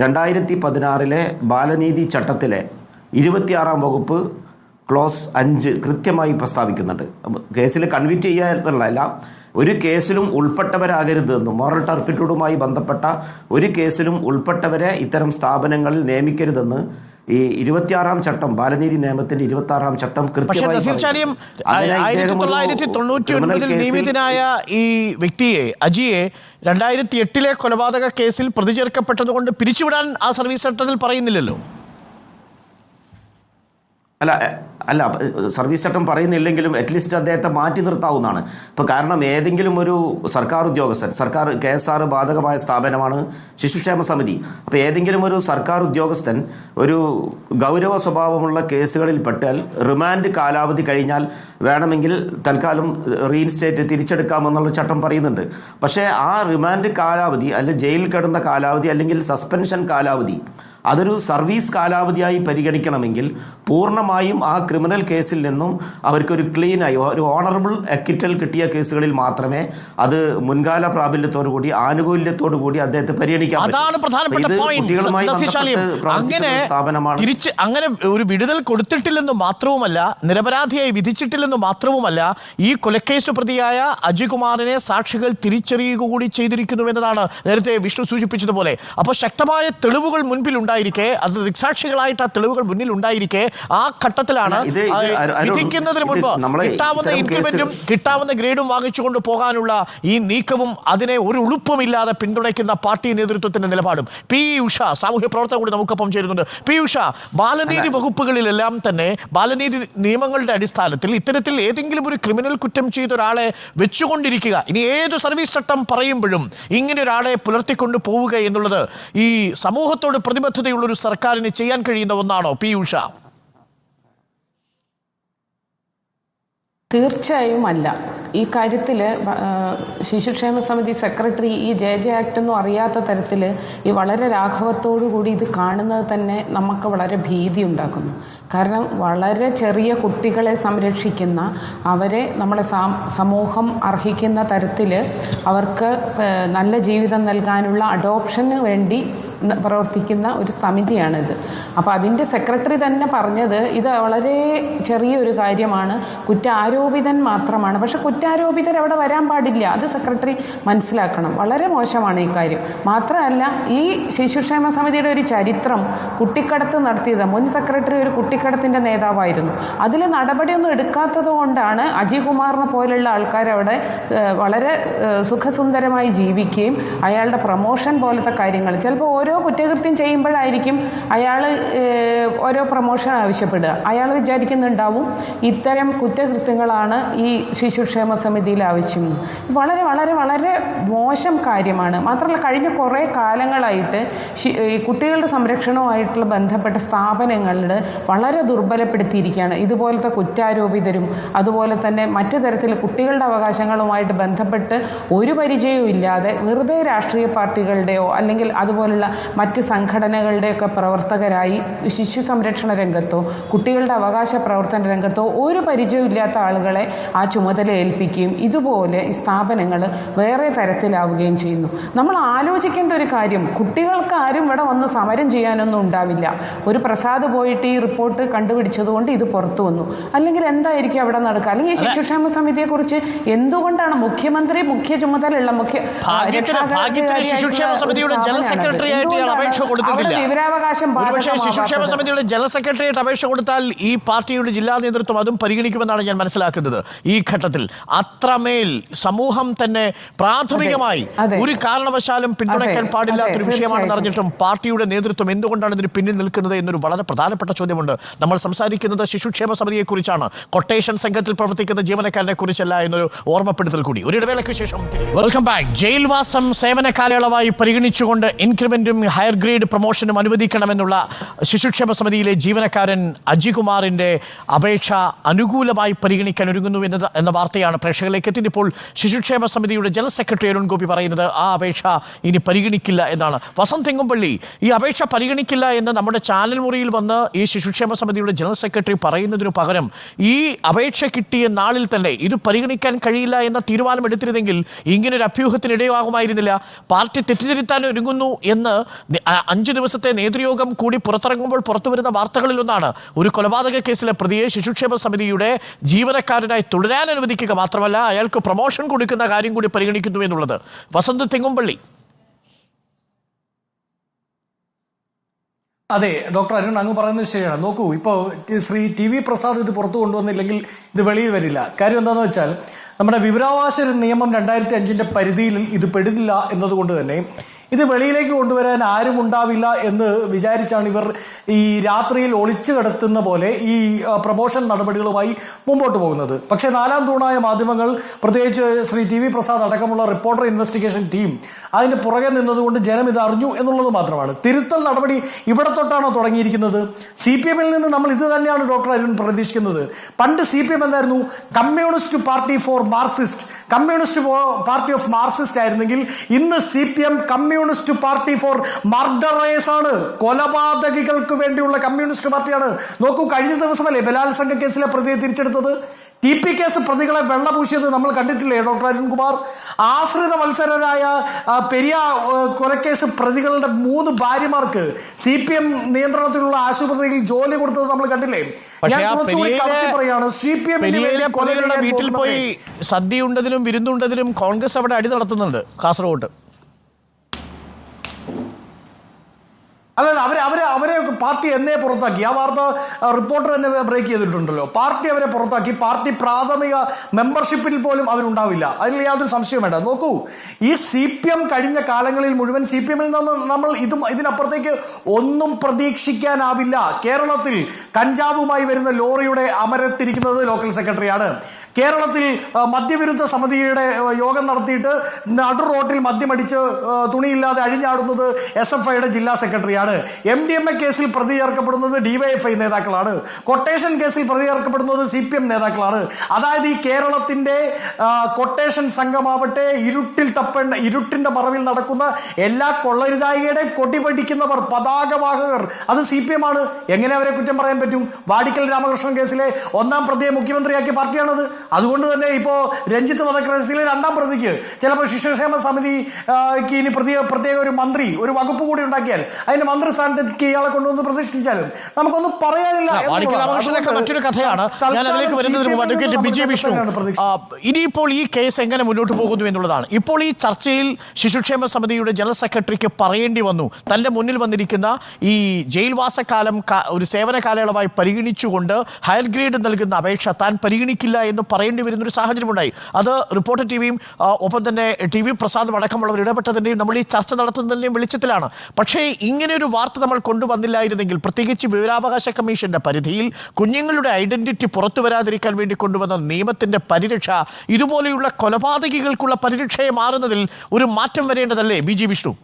2016 ബാലനീതി ചട്ടത്തിലെ 26-ാം വകുപ്പ് ക്ലോസ് 5 കൃത്യമായി പ്രസ്താവിക്കുന്നുണ്ട്. കേസിൽ കൺവിക്റ്റ് ചെയ്യുക എന്നുള്ളതല്ല, ഒരു കേസിലും ഉൾപ്പെട്ടവരാകരുതെന്നും മോറൽ ടർപ്പിറ്റ്യൂഡുമായി ബന്ധപ്പെട്ട ഒരു കേസിലും ഉൾപ്പെട്ടവരെ ഇത്തരം സ്ഥാപനങ്ങളിൽ നിയമിക്കരുതെന്ന് ഈ 26-ാം ചട്ടം, ബാലനീതി നിയമത്തിന്റെ 26-ാം ചട്ടം കൃത്യമായി. 1999 നിയമിതനായ ഈ വ്യക്തിയെ, അജിയെ, 2008 കൊലപാതക കേസിൽ പ്രതി ചേർക്കപ്പെട്ടതുകൊണ്ട് പിരിച്ചുവിടാൻ ആ സർവീസ് ചട്ടത്തിൽ പറയുന്നില്ലല്ലോ. അല്ല, സർവീസ് ചട്ടം പറയുന്നില്ലെങ്കിലും അറ്റ്ലീസ്റ്റ് അദ്ദേഹത്തെ മാറ്റി നിർത്താവുന്നതാണ്. ഇപ്പോൾ കാരണം ഏതെങ്കിലും ഒരു സർക്കാർ ഉദ്യോഗസ്ഥൻ, KSR ബാധകമായ സ്ഥാപനമാണ് ശിശുക്ഷേമ സമിതി. അപ്പോൾ ഏതെങ്കിലും ഒരു സർക്കാർ ഉദ്യോഗസ്ഥൻ ഒരു ഗൗരവ സ്വഭാവമുള്ള കേസുകളിൽ പെട്ടാൽ റിമാൻഡ് കാലാവധി കഴിഞ്ഞാൽ വേണമെങ്കിൽ തൽക്കാലം റീഇൻസ്റ്റേറ്റ് തിരിച്ചെടുക്കാമെന്നുള്ള ചട്ടം പറയുന്നുണ്ട്. പക്ഷേ ആ റിമാൻഡ് കാലാവധി അല്ലെങ്കിൽ ജയിലിൽ കിടന്ന കാലാവധി അല്ലെങ്കിൽ സസ്പെൻഷൻ കാലാവധി അതൊരു സർവീസ് കാലാവധിയായി പരിഗണിക്കണമെങ്കിൽ പൂർണ്ണമായും ആ ക്രിമിനൽ കേസിൽ നിന്നും അവർക്കൊരു ക്ലീനായി ഒരു ഓണറബിൾ അക്വിറ്റൽ കിട്ടിയ കേസുകളിൽ മാത്രമേ അത് മുൻകാല പ്രാബല്യത്തോടു കൂടി ആനുകൂല്യത്തോടു കൂടി അദ്ദേഹത്തെ പരിഗണിക്കാൻ പറ്റൂ. അങ്ങനെ ഒരു വിടുതൽ കൊടുത്തിട്ടില്ലെന്ന് മാത്രവുമല്ല, നിരപരാധിയായി വിധിച്ചിട്ടില്ലെന്ന് മാത്രവുമല്ല, ഈ കൊലക്കേസ് പ്രതിയായ അജികുമാറിനെ സാക്ഷികൾ തിരിച്ചറിയുക കൂടി ചെയ്തിരിക്കുന്നു എന്നതാണ് നേരത്തെ വിഷ്ണു സൂചിപ്പിച്ചതുപോലെ. അപ്പോൾ ശക്തമായ തെളിവുകൾ മുൻപിലുണ്ട് ഉണ്ടായിരിക്കെ, അത് ദൃക്സാക്ഷികളായിട്ട് ആ തെളിവുകൾ മുന്നിൽ ഉണ്ടായിരിക്കെ, ആ ഘട്ടത്തിലാണ് വിധിക്കുന്നതിന് മുൻപ് കിട്ടാവുന്ന ഇൻക്രിമെന്റും കിട്ടാവുന്ന ഗ്രേഡും വാങ്ങിച്ചുകൊണ്ട് പോകാനുള്ള ഈ നീക്കവും അതിനെ ഒരു ഉളുപ്പുമില്ലാതെ പിന്തുണയ്ക്കുന്ന പാർട്ടി നേതൃത്വത്തിന്റെ നിലപാടും. പി ഉഷ, സാമൂഹ്യ പ്രവർത്തക കൂടി നമുക്കൊപ്പം ചേരുന്നുണ്ട്. പി ഉഷ, ബാലനീതി വകുപ്പുകളിലെല്ലാം തന്നെ ബാലനീതി നിയമങ്ങളുടെ അടിസ്ഥാനത്തിൽ ഇത്തരത്തിൽ ഏതെങ്കിലും ഒരു ക്രിമിനൽ കുറ്റം ചെയ്ത ഒരാളെ വെച്ചുകൊണ്ടിരിക്കുക, ഇനി ഏത് സർവീസ് ചട്ടം പറയുമ്പോഴും ഇങ്ങനെ ഒരാളെ പുലർത്തിക്കൊണ്ട് പോവുക എന്നുള്ളത് ഈ സമൂഹത്തോട് പ്രതിബദ്ധതയുള്ളൊരു സർക്കാരിന് ചെയ്യാൻ കഴിയുന്ന ഒന്നാണോ പി ഉഷ? തീർച്ചയായും അല്ല. ഈ കാര്യത്തിൽ ശിശുക്ഷേമ സമിതി സെക്രട്ടറി ഈ ജെ ആക്ട് ഒന്നും അറിയാത്ത തരത്തിൽ ഈ വളരെ രാഘവത്തോടു കൂടി ഇത് കാണുന്നത് തന്നെ നമുക്ക് വളരെ ഭീതി ഉണ്ടാക്കുന്നു. കാരണം വളരെ ചെറിയ കുട്ടികളെ സംരക്ഷിക്കുന്ന, അവരെ നമ്മുടെ സമൂഹം അർഹിക്കുന്ന തരത്തിൽ അവർക്ക് നല്ല ജീവിതം നൽകാനുള്ള അഡോപ്ഷന് വേണ്ടി പ്രവർത്തിക്കുന്ന ഒരു സമിതിയാണിത്. അപ്പോൾ അതിൻ്റെ സെക്രട്ടറി തന്നെ പറഞ്ഞത് ഇത് വളരെ ചെറിയൊരു കാര്യമാണ്, കുറ്റാരോപിതൻ മാത്രമാണ്. പക്ഷെ കുറ്റാരോപിതർ അവിടെ വരാൻ പാടില്ല, അത് സെക്രട്ടറി മനസ്സിലാക്കണം. വളരെ മോശമാണ് ഈ കാര്യം. മാത്രമല്ല, ഈ ശിശുക്ഷേമ സമിതിയുടെ ഒരു ചരിത്രം, കുട്ടിക്കടത്ത് നടത്തിയത് മുൻ സെക്രട്ടറി ഒരു കുട്ടിക്കടത്തിൻ്റെ നേതാവായിരുന്നു. അതിൽ നടപടിയൊന്നും എടുക്കാത്തത് കൊണ്ടാണ് അജികുമാറിനെ പോലുള്ള ആൾക്കാർ അവിടെ വളരെ സുഖസുന്ദരമായി ജീവിക്കുകയും അയാളുടെ പ്രൊമോഷൻ പോലത്തെ കാര്യങ്ങൾ ചിലപ്പോൾ ഓരോ കുറ്റകൃത്യം ചെയ്യുമ്പോഴായിരിക്കും അയാൾ ഓരോ പ്രൊമോഷൻ ആവശ്യപ്പെടുക. അയാൾ വിചാരിക്കുന്നുണ്ടാവും ഇത്തരം കുറ്റകൃത്യങ്ങളാണ് ഈ ശിശുക്ഷേമ സമിതിയിൽ ആവശ്യം. വളരെ വളരെ വളരെ മോശം കാര്യമാണ്. മാത്രമല്ല, കഴിഞ്ഞ കുറേ കാലങ്ങളായിട്ട് ഈ കുട്ടികളുടെ സംരക്ഷണവുമായിട്ടുള്ള ബന്ധപ്പെട്ട സ്ഥാപനങ്ങളിൽ വളരെ ദുർബലപ്പെടുത്തിയിരിക്കുകയാണ്. ഇതുപോലത്തെ കുറ്റാരോപിതരും അതുപോലെ തന്നെ മറ്റു തരത്തിൽ കുട്ടികളുടെ അവകാശങ്ങളുമായിട്ട് ബന്ധപ്പെട്ട് ഒരു പരിചയവും ഇല്ലാതെ വെറുതെ രാഷ്ട്രീയ പാർട്ടികളുടെയോ അല്ലെങ്കിൽ അതുപോലുള്ള മറ്റ് സംഘടനകളുടെയൊക്കെ പ്രവർത്തകരായി ശിശു സംരക്ഷണ രംഗത്തോ കുട്ടികളുടെ അവകാശ പ്രവർത്തന രംഗത്തോ ഒരു പരിചയമില്ലാത്ത ആളുകളെ ആ ചുമതല ഏൽപ്പിക്കുകയും ഇതുപോലെ ഈ സ്ഥാപനങ്ങൾ വേറെ തരത്തിലാവുകയും ചെയ്യുന്നു. നമ്മൾ ആലോചിക്കേണ്ട ഒരു കാര്യം, കുട്ടികൾക്ക് ആരും ഇവിടെ വന്ന് സമരം ചെയ്യാനൊന്നും ഉണ്ടാവില്ല. ഒരു പ്രസാദ് പോയിട്ട് ഈ റിപ്പോർട്ട് കണ്ടുപിടിച്ചതുകൊണ്ട് ഇത് പുറത്തു വന്നു. അല്ലെങ്കിൽ എന്തായിരിക്കും അവിടെ നടക്കുക? അല്ലെങ്കിൽ ഈ ശിശുക്ഷേമ സമിതിയെക്കുറിച്ച് എന്തുകൊണ്ടാണ് മുഖ്യമന്ത്രി മുഖ്യ ചുമതലയുള്ള ശിശുക്ഷേമ സമിതിയുടെ ജനറൽ സെക്രട്ടറിയായിട്ട് അപേക്ഷ കൊടുത്താൽ ഈ പാർട്ടിയുടെ ജില്ലാ നേതൃത്വം അതും പരിഗണിക്കുമെന്നാണ് ഞാൻ മനസ്സിലാക്കുന്നത്. ഈ ഘട്ടത്തിൽ അത്രമേൽ സമൂഹം തന്നെ പ്രാഥമികമായി ഒരു കാരണവശാലും പിന്തുണയ്ക്കാൻ പാടില്ലാത്തൊരു വിഷയമാണെന്ന് അറിഞ്ഞിട്ടും പാർട്ടിയുടെ നേതൃത്വം എന്തുകൊണ്ടാണ് ഇതിന് പിന്നിൽ നിൽക്കുന്നത് എന്നൊരു വളരെ പ്രധാനപ്പെട്ട ചോദ്യമുണ്ട്. നമ്മൾ സംസാരിക്കുന്നത് ശിശുക്ഷേമ സമിതിയെക്കുറിച്ചാണ്, കൊട്ടേഷൻ സംഘത്തിൽ പ്രവർത്തിക്കുന്ന ജീവനക്കാരനെ കുറിച്ചല്ല എന്നൊരു ഓർമ്മപ്പെടുത്തൽ കൂടി. ഒരു ഇടവേളയ്ക്ക് ശേഷം വെൽക്കം ബാക്ക്. ജയിൽവാസം സേവന കാലയളവായി പരിഗണിച്ചുകൊണ്ട് ഇൻക്രിമെന്റും ഹയർ ഗ്രേഡ് പ്രൊമോഷനും അനുവദിക്കണമെന്നുള്ള ശിശുക്ഷേമ സമിതിയിലെ ജീവനക്കാരൻ അജികുമാറിന്റെ അപേക്ഷ അനുകൂലമായി പരിഗണിക്കാൻ ഒരുങ്ങുന്നു എന്ന വാർത്തയാണ് പ്രേക്ഷകരിലേക്ക് എത്തിയത്. ഇപ്പോൾ ശിശുക്ഷേമ സമിതിയുടെ ജനറൽ സെക്രട്ടറി അരുൺ ഗോപി പറയുന്നത് ആ അപേക്ഷ ഇനി പരിഗണിക്കില്ല എന്നാണ്. വസന്ത് തെങ്ങുംപള്ളി, ഈ അപേക്ഷ പരിഗണിക്കില്ല എന്ന് നമ്മുടെ ചാനൽ മുറിയിൽ വന്ന് ഈ ശിശുക്ഷേമ സമിതിയുടെ ജനറൽ സെക്രട്ടറി പറയുന്നതിനു പകരം ഈ അപേക്ഷ കിട്ടിയ നാളിൽ തന്നെ ഇത് പരിഗണിക്കാൻ കഴിയില്ല എന്ന തീരുമാനം എടുത്തിരുന്നെങ്കിൽ ഇങ്ങനൊരു അഭ്യൂഹത്തിനിടയാകുമായിരുന്നില്ല. പാർട്ടി തെറ്റിദ്ധരുത്താൻ ഒരുങ്ങുന്നു എന്ന് 5 ദിവസത്തെ നേതൃയോഗം കൂടി പുറത്തിറങ്ങുമ്പോൾ പുറത്തുവരുന്ന വാർത്തകളിലൊന്നാണ് ഒരു കൊലപാതക കേസിലെ പ്രതിയെ ശിശുക്ഷേമ സമിതിയുടെ ജീവനക്കാരനായി തുടരാൻ അനുവദിക്കുക മാത്രമല്ല അയാൾക്ക് പ്രൊമോഷൻ കൊടുക്കുന്ന കാര്യം കൂടി പരിഗണിക്കുന്നു എന്നുള്ളത്. വസന്ത് തെങ്ങുംപള്ളി. അതെ ഡോക്ടർ അരുൺ, അങ്ങ് പറയുന്നത് ശരിയാണ്. നോക്കൂ, ഇപ്പോൾ ശ്രീ TV പ്രസാദ് ഇത് പുറത്തു കൊണ്ടുവന്നില്ലെങ്കിൽ ഇത് വെളിയിൽ വരില്ല. കാര്യം എന്താണെന്ന് വെച്ചാൽ നമ്മുടെ വിവരാവകാശ നിയമം 2005 പരിധിയിൽ ഇത് പെടുന്നില്ല എന്നതുകൊണ്ട് തന്നെ ഇത് വെളിയിലേക്ക് കൊണ്ടുവരാൻ ആരും ഉണ്ടാവില്ല എന്ന് വിചാരിച്ചാണ് ഇവർ ഈ രാത്രിയിൽ ഒളിച്ചു കിടത്തുന്ന പോലെ ഈ പ്രൊമോഷൻ നടപടികളുമായി മുമ്പോട്ട് പോകുന്നത്. പക്ഷേ നാലാം തൂണായ മാധ്യമങ്ങൾ, പ്രത്യേകിച്ച് ശ്രീ TV പ്രസാദ് അടക്കമുള്ള റിപ്പോർട്ടർ ഇൻവെസ്റ്റിഗേഷൻ ടീം അതിന് പുറകെ നിന്നതുകൊണ്ട് ജനം ഇത് അറിഞ്ഞു എന്നുള്ളത് മാത്രമാണ്. തിരുത്തൽ നടപടി ഇവിടെ തൊട്ടാണോ തുടങ്ങിയിരിക്കുന്നത്? CPM നിന്ന് നമ്മൾ ഇത് തന്നെയാണ് ഡോക്ടർ അരുൺ പ്രതീക്ഷിക്കുന്നത്. പണ്ട് CPM എന്തായിരുന്നു? Communist party for Marxist, communist party of Marxist ആയിരുന്നെങ്കിൽ ഇന്ന് CPM communist party for murderers ആണ്. കൊലപാതകികൾക്ക് വേണ്ടിയുള്ള കമ്മ്യൂണിസ്റ്റ് പാർട്ടിയാണ്. നോക്കൂ, കഴിഞ്ഞ ദിവസമല്ലേ ബലാത്സംഗ കേസിലെ പ്രതിയെ തിരിച്ചെടുത്തത്? TP കേസ് പ്രതികളെ വെള്ളപൂശിയത് നമ്മൾ കണ്ടിട്ടില്ലേ ഡോക്ടർ അരുൺകുമാർ? ആശ്രിത മത്സരരായ പെരിയ കൊലക്കേസ് പ്രതികളുടെ 3 ഭാര്യമാർക്ക് CPM നിയന്ത്രണത്തിലുള്ള ആശുപത്രിയിൽ ജോലി കൊടുത്തത് നമ്മൾ കണ്ടില്ലേ? ഞാൻ കുറച്ചുകൂടി കടത്തി പറയാണ്, CPM വീട്ടിൽ പോയി സദ്യ ഉണ്ടതിനും വിരുന്നുണ്ടതിനും കോൺഗ്രസ് അവിടെ അടി നടത്തുന്നുണ്ട് കാസർഗോഡ്. അല്ലല്ല, അവരെ പാർട്ടി എന്നേ പുറത്താക്കി. ആ വാർത്ത റിപ്പോർട്ടർ തന്നെ ബ്രേക്ക് ചെയ്തിട്ടുണ്ടല്ലോ. പാർട്ടി അവരെ പുറത്താക്കി. പാർട്ടി പ്രാഥമിക മെമ്പർഷിപ്പിൽ പോലും അവരുണ്ടാവില്ല. അതിൽ യാതൊരു സംശയം വേണ്ട. നോക്കൂ, ഈ CPM കഴിഞ്ഞ കാലങ്ങളിൽ മുഴുവൻ CPM നിന്ന് നമ്മൾ ഇതിനപ്പുറത്തേക്ക് ഒന്നും പ്രതീക്ഷിക്കാനാവില്ല. കേരളത്തിൽ കഞ്ചാവുമായി വരുന്ന ലോറിയുടെ അമരത്തിരിക്കുന്നത് ലോക്കൽ സെക്രട്ടറിയാണ്. കേരളത്തിൽ മദ്യവിരുദ്ധ സമിതിയുടെ യോഗം നടത്തിയിട്ട് നടു റോട്ടിൽ മദ്യമടിച്ച് തുണിയില്ലാതെ അഴിഞ്ഞാടുന്നത് SFIയുടെ ജില്ലാ സെക്രട്ടറിയാണ്. എങ്ങനെയാണ് MDMA കേസിൽ പ്രതി ചേർക്കപ്പെടുന്നത് DYFI നേതാക്കളാണ്, കൊട്ടേഷൻ കേസിൽ പ്രതി ചേർക്കപ്പെടുന്നത് CPM നേതാക്കളാണ്. അതായത് ഈ കേരളത്തിന്റെ കൊട്ടേഷൻ സംഘമാവട്ടെ, ഇരുട്ടിന്റെ മറവിൽ നടക്കുന്ന എല്ലാ കൊള്ളരുതായികയുടെയും കൊടിപിടിക്കുന്നവർ, പതാകവാഹകർ, അത് CPM ആണ്. എങ്ങനെ അവരെ കുറ്റം പറയാൻ പറ്റും? വാടിക്കൽ രാമകൃഷ്ണൻ കേസിലെ 1-ാം പ്രതിയെ മുഖ്യമന്ത്രിയാക്കിയ പാർട്ടിയാണത്. അതുകൊണ്ട് തന്നെ ഇപ്പോ രഞ്ജിത്ത് വധക്കേസിലെ 2-ാം പ്രതിക്ക് ചിലപ്പോൾ ശിശുക്ഷേമ സമിതിക്ക് ഇനി പ്രത്യേക ഒരു മന്ത്രി, ഒരു വകുപ്പ് കൂടി ഉണ്ടാക്കിയാൽ, അതിന്റെ മന്ത്രിസ്ഥാനത്തേക്ക് ഇയാളെ കൊണ്ടുവന്ന് പ്രതിഷ്ഠിച്ചാലും നമുക്കൊന്നും പറയാനില്ല. മറ്റൊരു കഥയാണ്. ഞാൻ അതിലേക്ക് വരുന്നതിന് മുമ്പ് അഡ്വക്കേറ്റ് ബിജി വിഷ്ണു, ഇനിയിപ്പോൾ ഈ കേസ് എങ്ങനെ മുന്നോട്ട് പോകുന്നു എന്നുള്ളതാണ്. ഇപ്പോൾ ഈ ചർച്ചയിൽ ശിശുക്ഷേമ സമിതിയുടെ ജനറൽ സെക്രട്ടറിക്ക് പറയേണ്ടി വന്നു, തന്റെ മുന്നിൽ വന്നിരിക്കുന്ന ഈ ജയിൽവാസക്കാലം ഒരു സേവന കാലയളവായി പരിഗണിച്ചുകൊണ്ട് ഹയർ ഗ്രേഡ് നൽകുന്ന അപേക്ഷ താൻ പരിഗണിക്കില്ല എന്ന് പറയേണ്ടി വരുന്നൊരു സാഹചര്യമുണ്ടായി. അത് റിപ്പോർട്ടർ ടിവിയും ഒപ്പം തന്നെ TV പ്രസാദും അടക്കമുള്ളവർ ഇടപെട്ടതിൻ്റെയും നമ്മൾ ഈ ചർച്ച നടത്തുന്നതിൻ്റെയും വെളിച്ചത്തിലാണ്. പക്ഷേ ഇങ്ങനെ ഒരു വാർത്ത നമ്മൾ കൊണ്ടുവന്നില്ലായിരുന്നെങ്കിൽ, പ്രത്യേകിച്ച് വിവരാവകാശ കമ്മീഷന്റെ പരിധിയിൽ കുഞ്ഞുങ്ങളുടെ ഐഡന്റിറ്റി പുറത്തു വരാതിരിക്കാൻ വേണ്ടി കൊണ്ടുവന്ന നിയമത്തിന്റെ പരിരക്ഷ ഇതുപോലെയുള്ള കൊലപാതകികൾക്കുള്ള പരിരക്ഷയെ മാറുന്നതിൽ ഒരു മാറ്റം വരേണ്ടതല്ലേ BG വിഷ്ണു?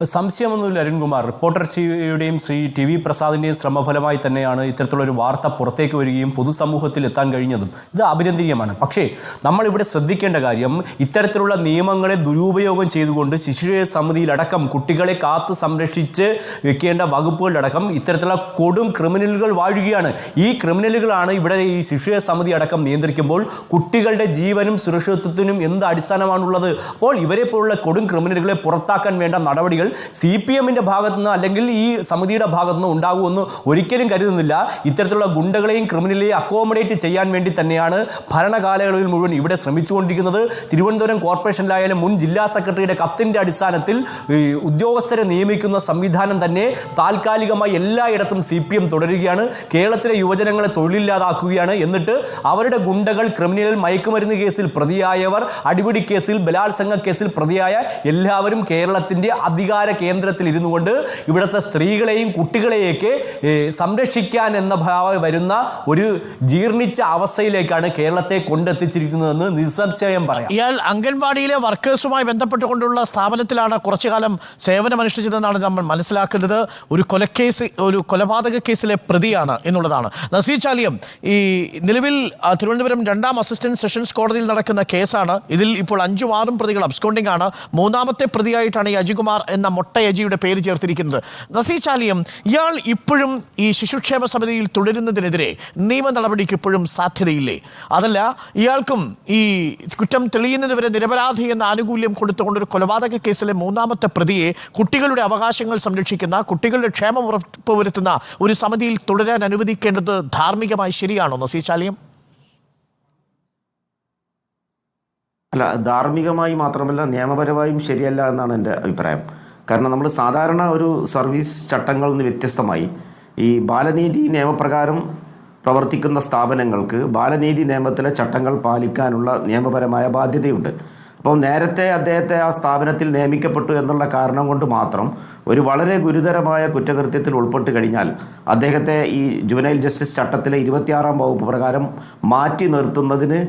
സംശയമൊന്നുമില്ല അരുൺകുമാർ. റിപ്പോർട്ടർ ടിവിയുടെയും TV പ്രസാദിൻ്റെയും ശ്രമഫലമായി തന്നെയാണ് ഇത്തരത്തിലുള്ളൊരു വാർത്ത പുറത്തേക്ക് വരികയും പൊതുസമൂഹത്തിൽ എത്താൻ കഴിഞ്ഞതും. ഇത് അഭിനന്ദനീയമാണ്. പക്ഷേ നമ്മളിവിടെ ശ്രദ്ധിക്കേണ്ട കാര്യം, ഇത്തരത്തിലുള്ള നിയമങ്ങളെ ദുരുപയോഗം ചെയ്തുകൊണ്ട് ശിശുക്ഷേമ സമിതിയിലടക്കം കുട്ടികളെ കാത്തു സംരക്ഷിച്ച് വെക്കേണ്ട വകുപ്പുകളിലടക്കം ഇത്തരത്തിലുള്ള കൊടും ക്രിമിനലുകൾ വാഴുകയാണ്. ഈ ക്രിമിനലുകളാണ് ഇവിടെ ഈ ശിശുക്ഷേമ സമിതി അടക്കം നിയന്ത്രിക്കുമ്പോൾ കുട്ടികളുടെ ജീവനും സുരക്ഷിതത്വത്തിനും എന്ത് അടിസ്ഥാനമാണുള്ളത്? അപ്പോൾ ഇവരെ പോലുള്ള കൊടും ക്രിമിനലുകളെ പുറത്താക്കാൻ വേണ്ട നടപടികൾ CPM-ന്റെ ഭാഗത്തുനിന്ന് അല്ലെങ്കിൽ ഈ സമിതിയുടെ ഭാഗത്തുനിന്ന് ഉണ്ടാകുമെന്ന് ഒരിക്കലും കരുതുന്നില്ല. ഇത്തരത്തിലുള്ള ഗുണ്ടകളെയും ക്രിമിനലെയും അക്കോമഡേറ്റ് ചെയ്യാൻ വേണ്ടി തന്നെയാണ് ഭരണകാലയളവിൽ മുഴുവൻ ഇവിടെ ശ്രമിച്ചുകൊണ്ടിരിക്കുന്നത്. തിരുവനന്തപുരം കോർപ്പറേഷനിലായാലും മുൻ ജില്ലാ സെക്രട്ടറിയുടെ കത്തിൻ്റെ അടിസ്ഥാനത്തിൽ ഉദ്യോഗസ്ഥരെ നിയമിക്കുന്ന സംവിധാനം തന്നെ താൽക്കാലികമായി എല്ലായിടത്തും CPM തുടരുകയാണ്. കേരളത്തിലെ യുവജനങ്ങളെ തൊഴിലില്ലാതാക്കുകയാണ്. എന്നിട്ട് അവരുടെ ഗുണ്ടകൾ, ക്രിമിനൽ, മയക്കുമരുന്ന് കേസിൽ പ്രതിയായവർ, അടിപിടി കേസിൽ, ബലാത്സംഗ കേസിൽ പ്രതിയായ എല്ലാവരും കേരളത്തിൻ്റെ അധികാര കേന്ദ്രത്തിൽ ഇരുന്നു കൊണ്ട് ഇവിടുത്തെ സ്ത്രീകളെയും കുട്ടികളെയൊക്കെ സംരക്ഷിക്കാൻ എന്ന ഭാവം വരുന്ന ഒരു ജീർണിച്ച അവസ്ഥയിലേക്കാണ് കേരളത്തെ കൊണ്ടെത്തിച്ചിരിക്കുന്നതെന്ന് നിസ്സംശയം പറയാം. ഇയാൾ അംഗൻവാടിയിലെ വർക്കേഴ്സുമായി ബന്ധപ്പെട്ടുകൊണ്ടുള്ള സ്ഥാപനത്തിലാണ് കുറച്ചു കാലം സേവനമനുഷ്ഠിച്ചതെന്നാണ് നമ്മൾ മനസ്സിലാക്കുന്നത്. ഒരു കൊലപാതക കേസിലെ പ്രതിയാണ് എന്നുള്ളതാണ്. നസീർ ചാലിയം, ഈ നിലവിൽ തിരുവനന്തപുരം 2-ാം അസിസ്റ്റന്റ് സെഷൻസ് കോടതിയിൽ നടക്കുന്ന കേസാണ്. ഇതിൽ ഇപ്പോൾ 5ഉം 6ഉം പ്രതികൾ അബ്സ്കോണ്ടിംഗ് ആണ്. 3-ാമത്തെ പ്രതിയായിട്ടാണ് ഈ അജികുമാർ എന്ന മൊട്ടയജിയുടെ പേര് ചേർത്തിരിക്കുന്നത്. നസീർ ചാലിയം, ഇയാൾ ഇപ്പോഴും ഈ ശിശുക്ഷേമ സമിതിയിൽ തുടരുന്നതിനെതിരെ നിയമ നടപടിക്ക് ഇപ്പോഴും സാധ്യതയില്ലേ? അതല്ല, ഇയാൾക്കും ഈ കുറ്റം തെളിയുന്നതുവരെ നിരപരാധി എന്ന ആനുകൂല്യം കൊടുത്തുകൊണ്ട് ഒരു കൊലപാതക കേസിലെ 3-ാമത്തെ പ്രതിയെ കുട്ടികളുടെ അവകാശങ്ങൾ സംരക്ഷിക്കുന്ന, കുട്ടികളുടെ ക്ഷേമം ഉറപ്പുവരുത്തുന്ന ഒരു സമിതിയിൽ തുടരാൻ അനുവദിക്കേണ്ടത് ധാർമ്മികമായി ശരിയാണോ നസീർ ചാലിയം? അല്ല, ധാർമ്മികമായി മാത്രമല്ല നിയമപരമായും ശരിയല്ല എന്നാണ് എൻ്റെ അഭിപ്രായം. കാരണം നമ്മൾ സാധാരണ ഒരു സർവീസ് ചട്ടങ്ങളിൽ നിന്ന് വ്യത്യസ്തമായി ഈ ബാലനീതി നിയമപ്രകാരം പ്രവർത്തിക്കുന്ന സ്ഥാപനങ്ങൾക്ക് ബാലനീതി നിയമത്തിലെ ചട്ടങ്ങൾ പാലിക്കാനുള്ള നിയമപരമായ ബാധ്യതയുണ്ട്. അപ്പോൾ നേരത്തെ അദ്ദേഹത്തെ ആ സ്ഥാപനത്തിൽ നിയമിക്കപ്പെട്ടു എന്നുള്ള കാരണം കൊണ്ട് മാത്രം ഒരു വളരെ ഗുരുതരമായ കുറ്റകൃത്യത്തിൽ ഉൾപ്പെട്ട് കഴിഞ്ഞാൽ അദ്ദേഹത്തെ ഈ ജുവനൈൽ ജസ്റ്റിസ് ചട്ടത്തിലെ 26-ാം വകുപ്പ് പ്രകാരം മാറ്റി നിർത്തുന്നതിന്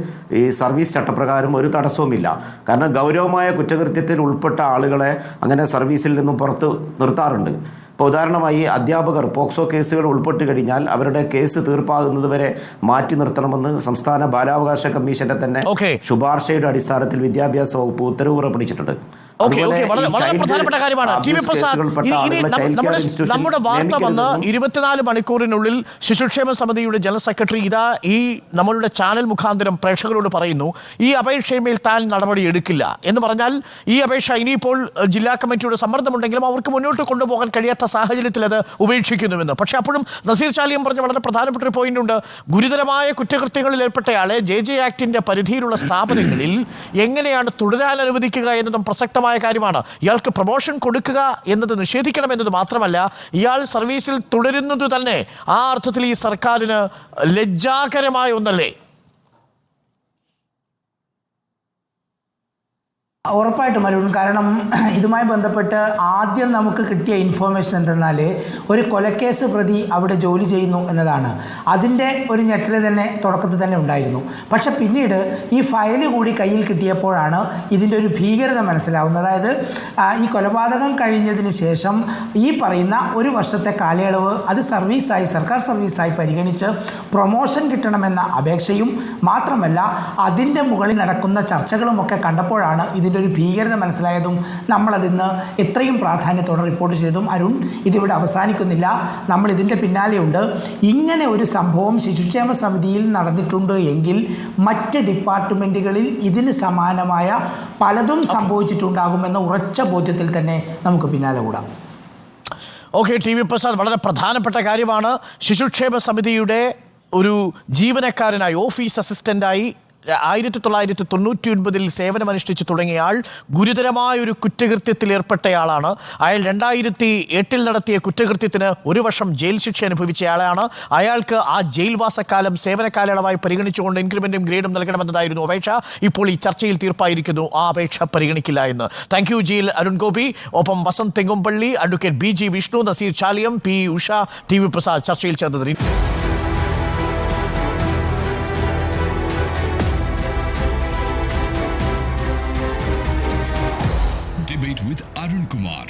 ഈ സർവീസ് ചട്ടപ്രകാരം ഒരു തടസ്സവുമില്ല. കാരണം ഗൗരവമായ കുറ്റകൃത്യത്തിൽ ഉൾപ്പെട്ട ആളുകളെ അങ്ങനെ സർവീസിൽ നിന്നും പുറത്ത് നിർത്താറുണ്ട്. ഇപ്പോൾ ഉദാഹരണമായി അധ്യാപകർ പോക്സോ കേസുകൾ ഉൾപ്പെട്ട് കഴിഞ്ഞാൽ അവരുടെ കേസ് തീർപ്പാകുന്നത് വരെ മാറ്റി നിർത്തണമെന്ന് സംസ്ഥാന ബാലാവകാശ കമ്മീഷന്റെ തന്നെ ശുപാർശയുടെ അടിസ്ഥാനത്തിൽ വിദ്യാഭ്യാസ വകുപ്പ് ഉത്തരവ് പുറപ്പെടുവിച്ചിട്ടുണ്ട്. വളരെ പ്രധാനപ്പെട്ട കാര്യമാണ്. നമ്മുടെ വാർത്ത വന്ന് 24 മണിക്കൂറിനുള്ളിൽ ശിശുക്ഷേമ സമിതിയുടെ ജനറൽ സെക്രട്ടറി ഇതാ ഈ നമ്മളുടെ ചാനൽ മുഖാന്തരം പ്രേക്ഷകരോട് പറയുന്നു, ഈ അപേക്ഷയമേൽ താൻ നടപടി എടുക്കില്ല എന്ന് പറഞ്ഞാൽ ഈ അപേക്ഷ ഇനിയിപ്പോൾ ജില്ലാ കമ്മിറ്റിയുടെ സമ്മർദ്ദമുണ്ടെങ്കിലും അവർക്ക് മുന്നോട്ട് കൊണ്ടുപോകാൻ കഴിയാത്ത സാഹചര്യത്തിൽ അത് ഉപേക്ഷിക്കുന്നുവെന്ന്. പക്ഷെ അപ്പോഴും നസീർ ചാലിയം പറഞ്ഞ വളരെ പ്രധാനപ്പെട്ട ഒരു പോയിന്റ് ഉണ്ട്. ഗുരുതരമായ കുറ്റകൃത്യങ്ങളിൽ ഏർപ്പെട്ടയാളെ JJ ആക്ടിന്റെ പരിധിയിലുള്ള സ്ഥാപനങ്ങളിൽ എങ്ങനെയാണ് തുടരാൻ അനുവദിക്കുക എന്നതും പ്രസക്തമായ കാര്യമാണ്. ഇയാൾക്ക് പ്രൊമോഷൻ കൊടുക്കുക എന്നത് നിഷേധിക്കണമെന്നത് മാത്രമല്ല, ഇയാൾ സർവീസിൽ തുടരുന്നത് തന്നെ ആ അർത്ഥത്തിൽ ഈ സർക്കാരിന് ലജ്ജാകരമായ ഒന്നല്ലേ? ഉറപ്പായിട്ടും അരുൺ, കാരണം ഇതുമായി ബന്ധപ്പെട്ട് ആദ്യം നമുക്ക് കിട്ടിയ ഇൻഫോർമേഷൻ എന്തെന്നാൽ ഒരു കൊലക്കേസ് പ്രതി അവിടെ ജോലി ചെയ്യുന്നു എന്നതാണ്. അതിൻ്റെ ഒരു ഞെട്ടൽ തന്നെ തുടക്കത്തിൽ തന്നെ ഉണ്ടായിരുന്നു. പക്ഷെ പിന്നീട് ഈ ഫയൽ കൂടി കയ്യിൽ കിട്ടിയപ്പോഴാണ് ഇതിൻ്റെ ഒരു ഭീകരത മനസ്സിലാവുന്നത്. അതായത് ഈ കൊലപാതകം കഴിഞ്ഞതിന് ശേഷം ഈ പറയുന്ന ഒരു വർഷത്തെ കാലയളവ് അത് സർവീസായി, സർക്കാർ സർവീസായി പരിഗണിച്ച് പ്രൊമോഷൻ കിട്ടണമെന്ന അപേക്ഷയും മാത്രമല്ല അതിൻ്റെ മുകളിൽ നടക്കുന്ന ചർച്ചകളുമൊക്കെ കണ്ടപ്പോഴാണ് ഇതിൻ്റെ ഒരു ഭീകരത മനസ്സിലായതും നമ്മളതിന്ന് എത്രയും പ്രാധാന്യത്തോടെ റിപ്പോർട്ട് ചെയ്തതും. അരുൺ, ഇതിവിടെ അവസാനിക്കുന്നില്ല, നമ്മൾ ഇതിൻ്റെ പിന്നാലെയുണ്ട്. ഇങ്ങനെ ഒരു സംഭവം ശിശുക്ഷേമ സമിതിയിൽ നടന്നിട്ടുണ്ട് എങ്കിൽ മറ്റ് ഡിപ്പാർട്ട്മെൻറ്റുകളിൽ ഇതിന് സമാനമായ പലതും സംഭവിച്ചിട്ടുണ്ടാകുമെന്ന ഉറച്ച ബോധ്യത്തിൽ തന്നെ നമുക്ക് പിന്നാലെ കൂടാം. ഓക്കെ, ടി വി പ്രസാദ്, വളരെ പ്രധാനപ്പെട്ട കാര്യമാണ്. ശിശുക്ഷേമ സമിതിയുടെ ഒരു ജീവനക്കാരനായി, ഓഫീസ് അസിസ്റ്റൻ്റായി 1999 സേവനമനുഷ്ഠിച്ചു തുടങ്ങിയ ആൾ ഗുരുതരമായ ഒരു കുറ്റകൃത്യത്തിൽ ഏർപ്പെട്ടയാളാണ്. അയാൾ 2008 നടത്തിയ കുറ്റകൃത്യത്തിന് 1 വർഷം ജയിൽ ശിക്ഷ അനുഭവിച്ചയാളാണ്. അയാൾക്ക് ആ ജയിൽവാസക്കാലം സേവന കാലയളവായി പരിഗണിച്ചുകൊണ്ട് ഇൻക്രിമെന്റും ഗ്രേഡും നൽകണമെന്നതായിരുന്നു അപേക്ഷ. ഇപ്പോൾ ഈ ചർച്ചയിൽ തീർപ്പായിരിക്കുന്നു ആ അപേക്ഷ പരിഗണിക്കില്ല എന്ന്. താങ്ക് യു ജിയിൽ അരുൺ ഗോപി, ഒപ്പം Vasanth Thengumpally, advocate BG Vishnu, Naseer Chaliyam, P Usha, T V Prasad ചർച്ചയിൽ ചേർന്നതിന്. Debate with Arun Kumar.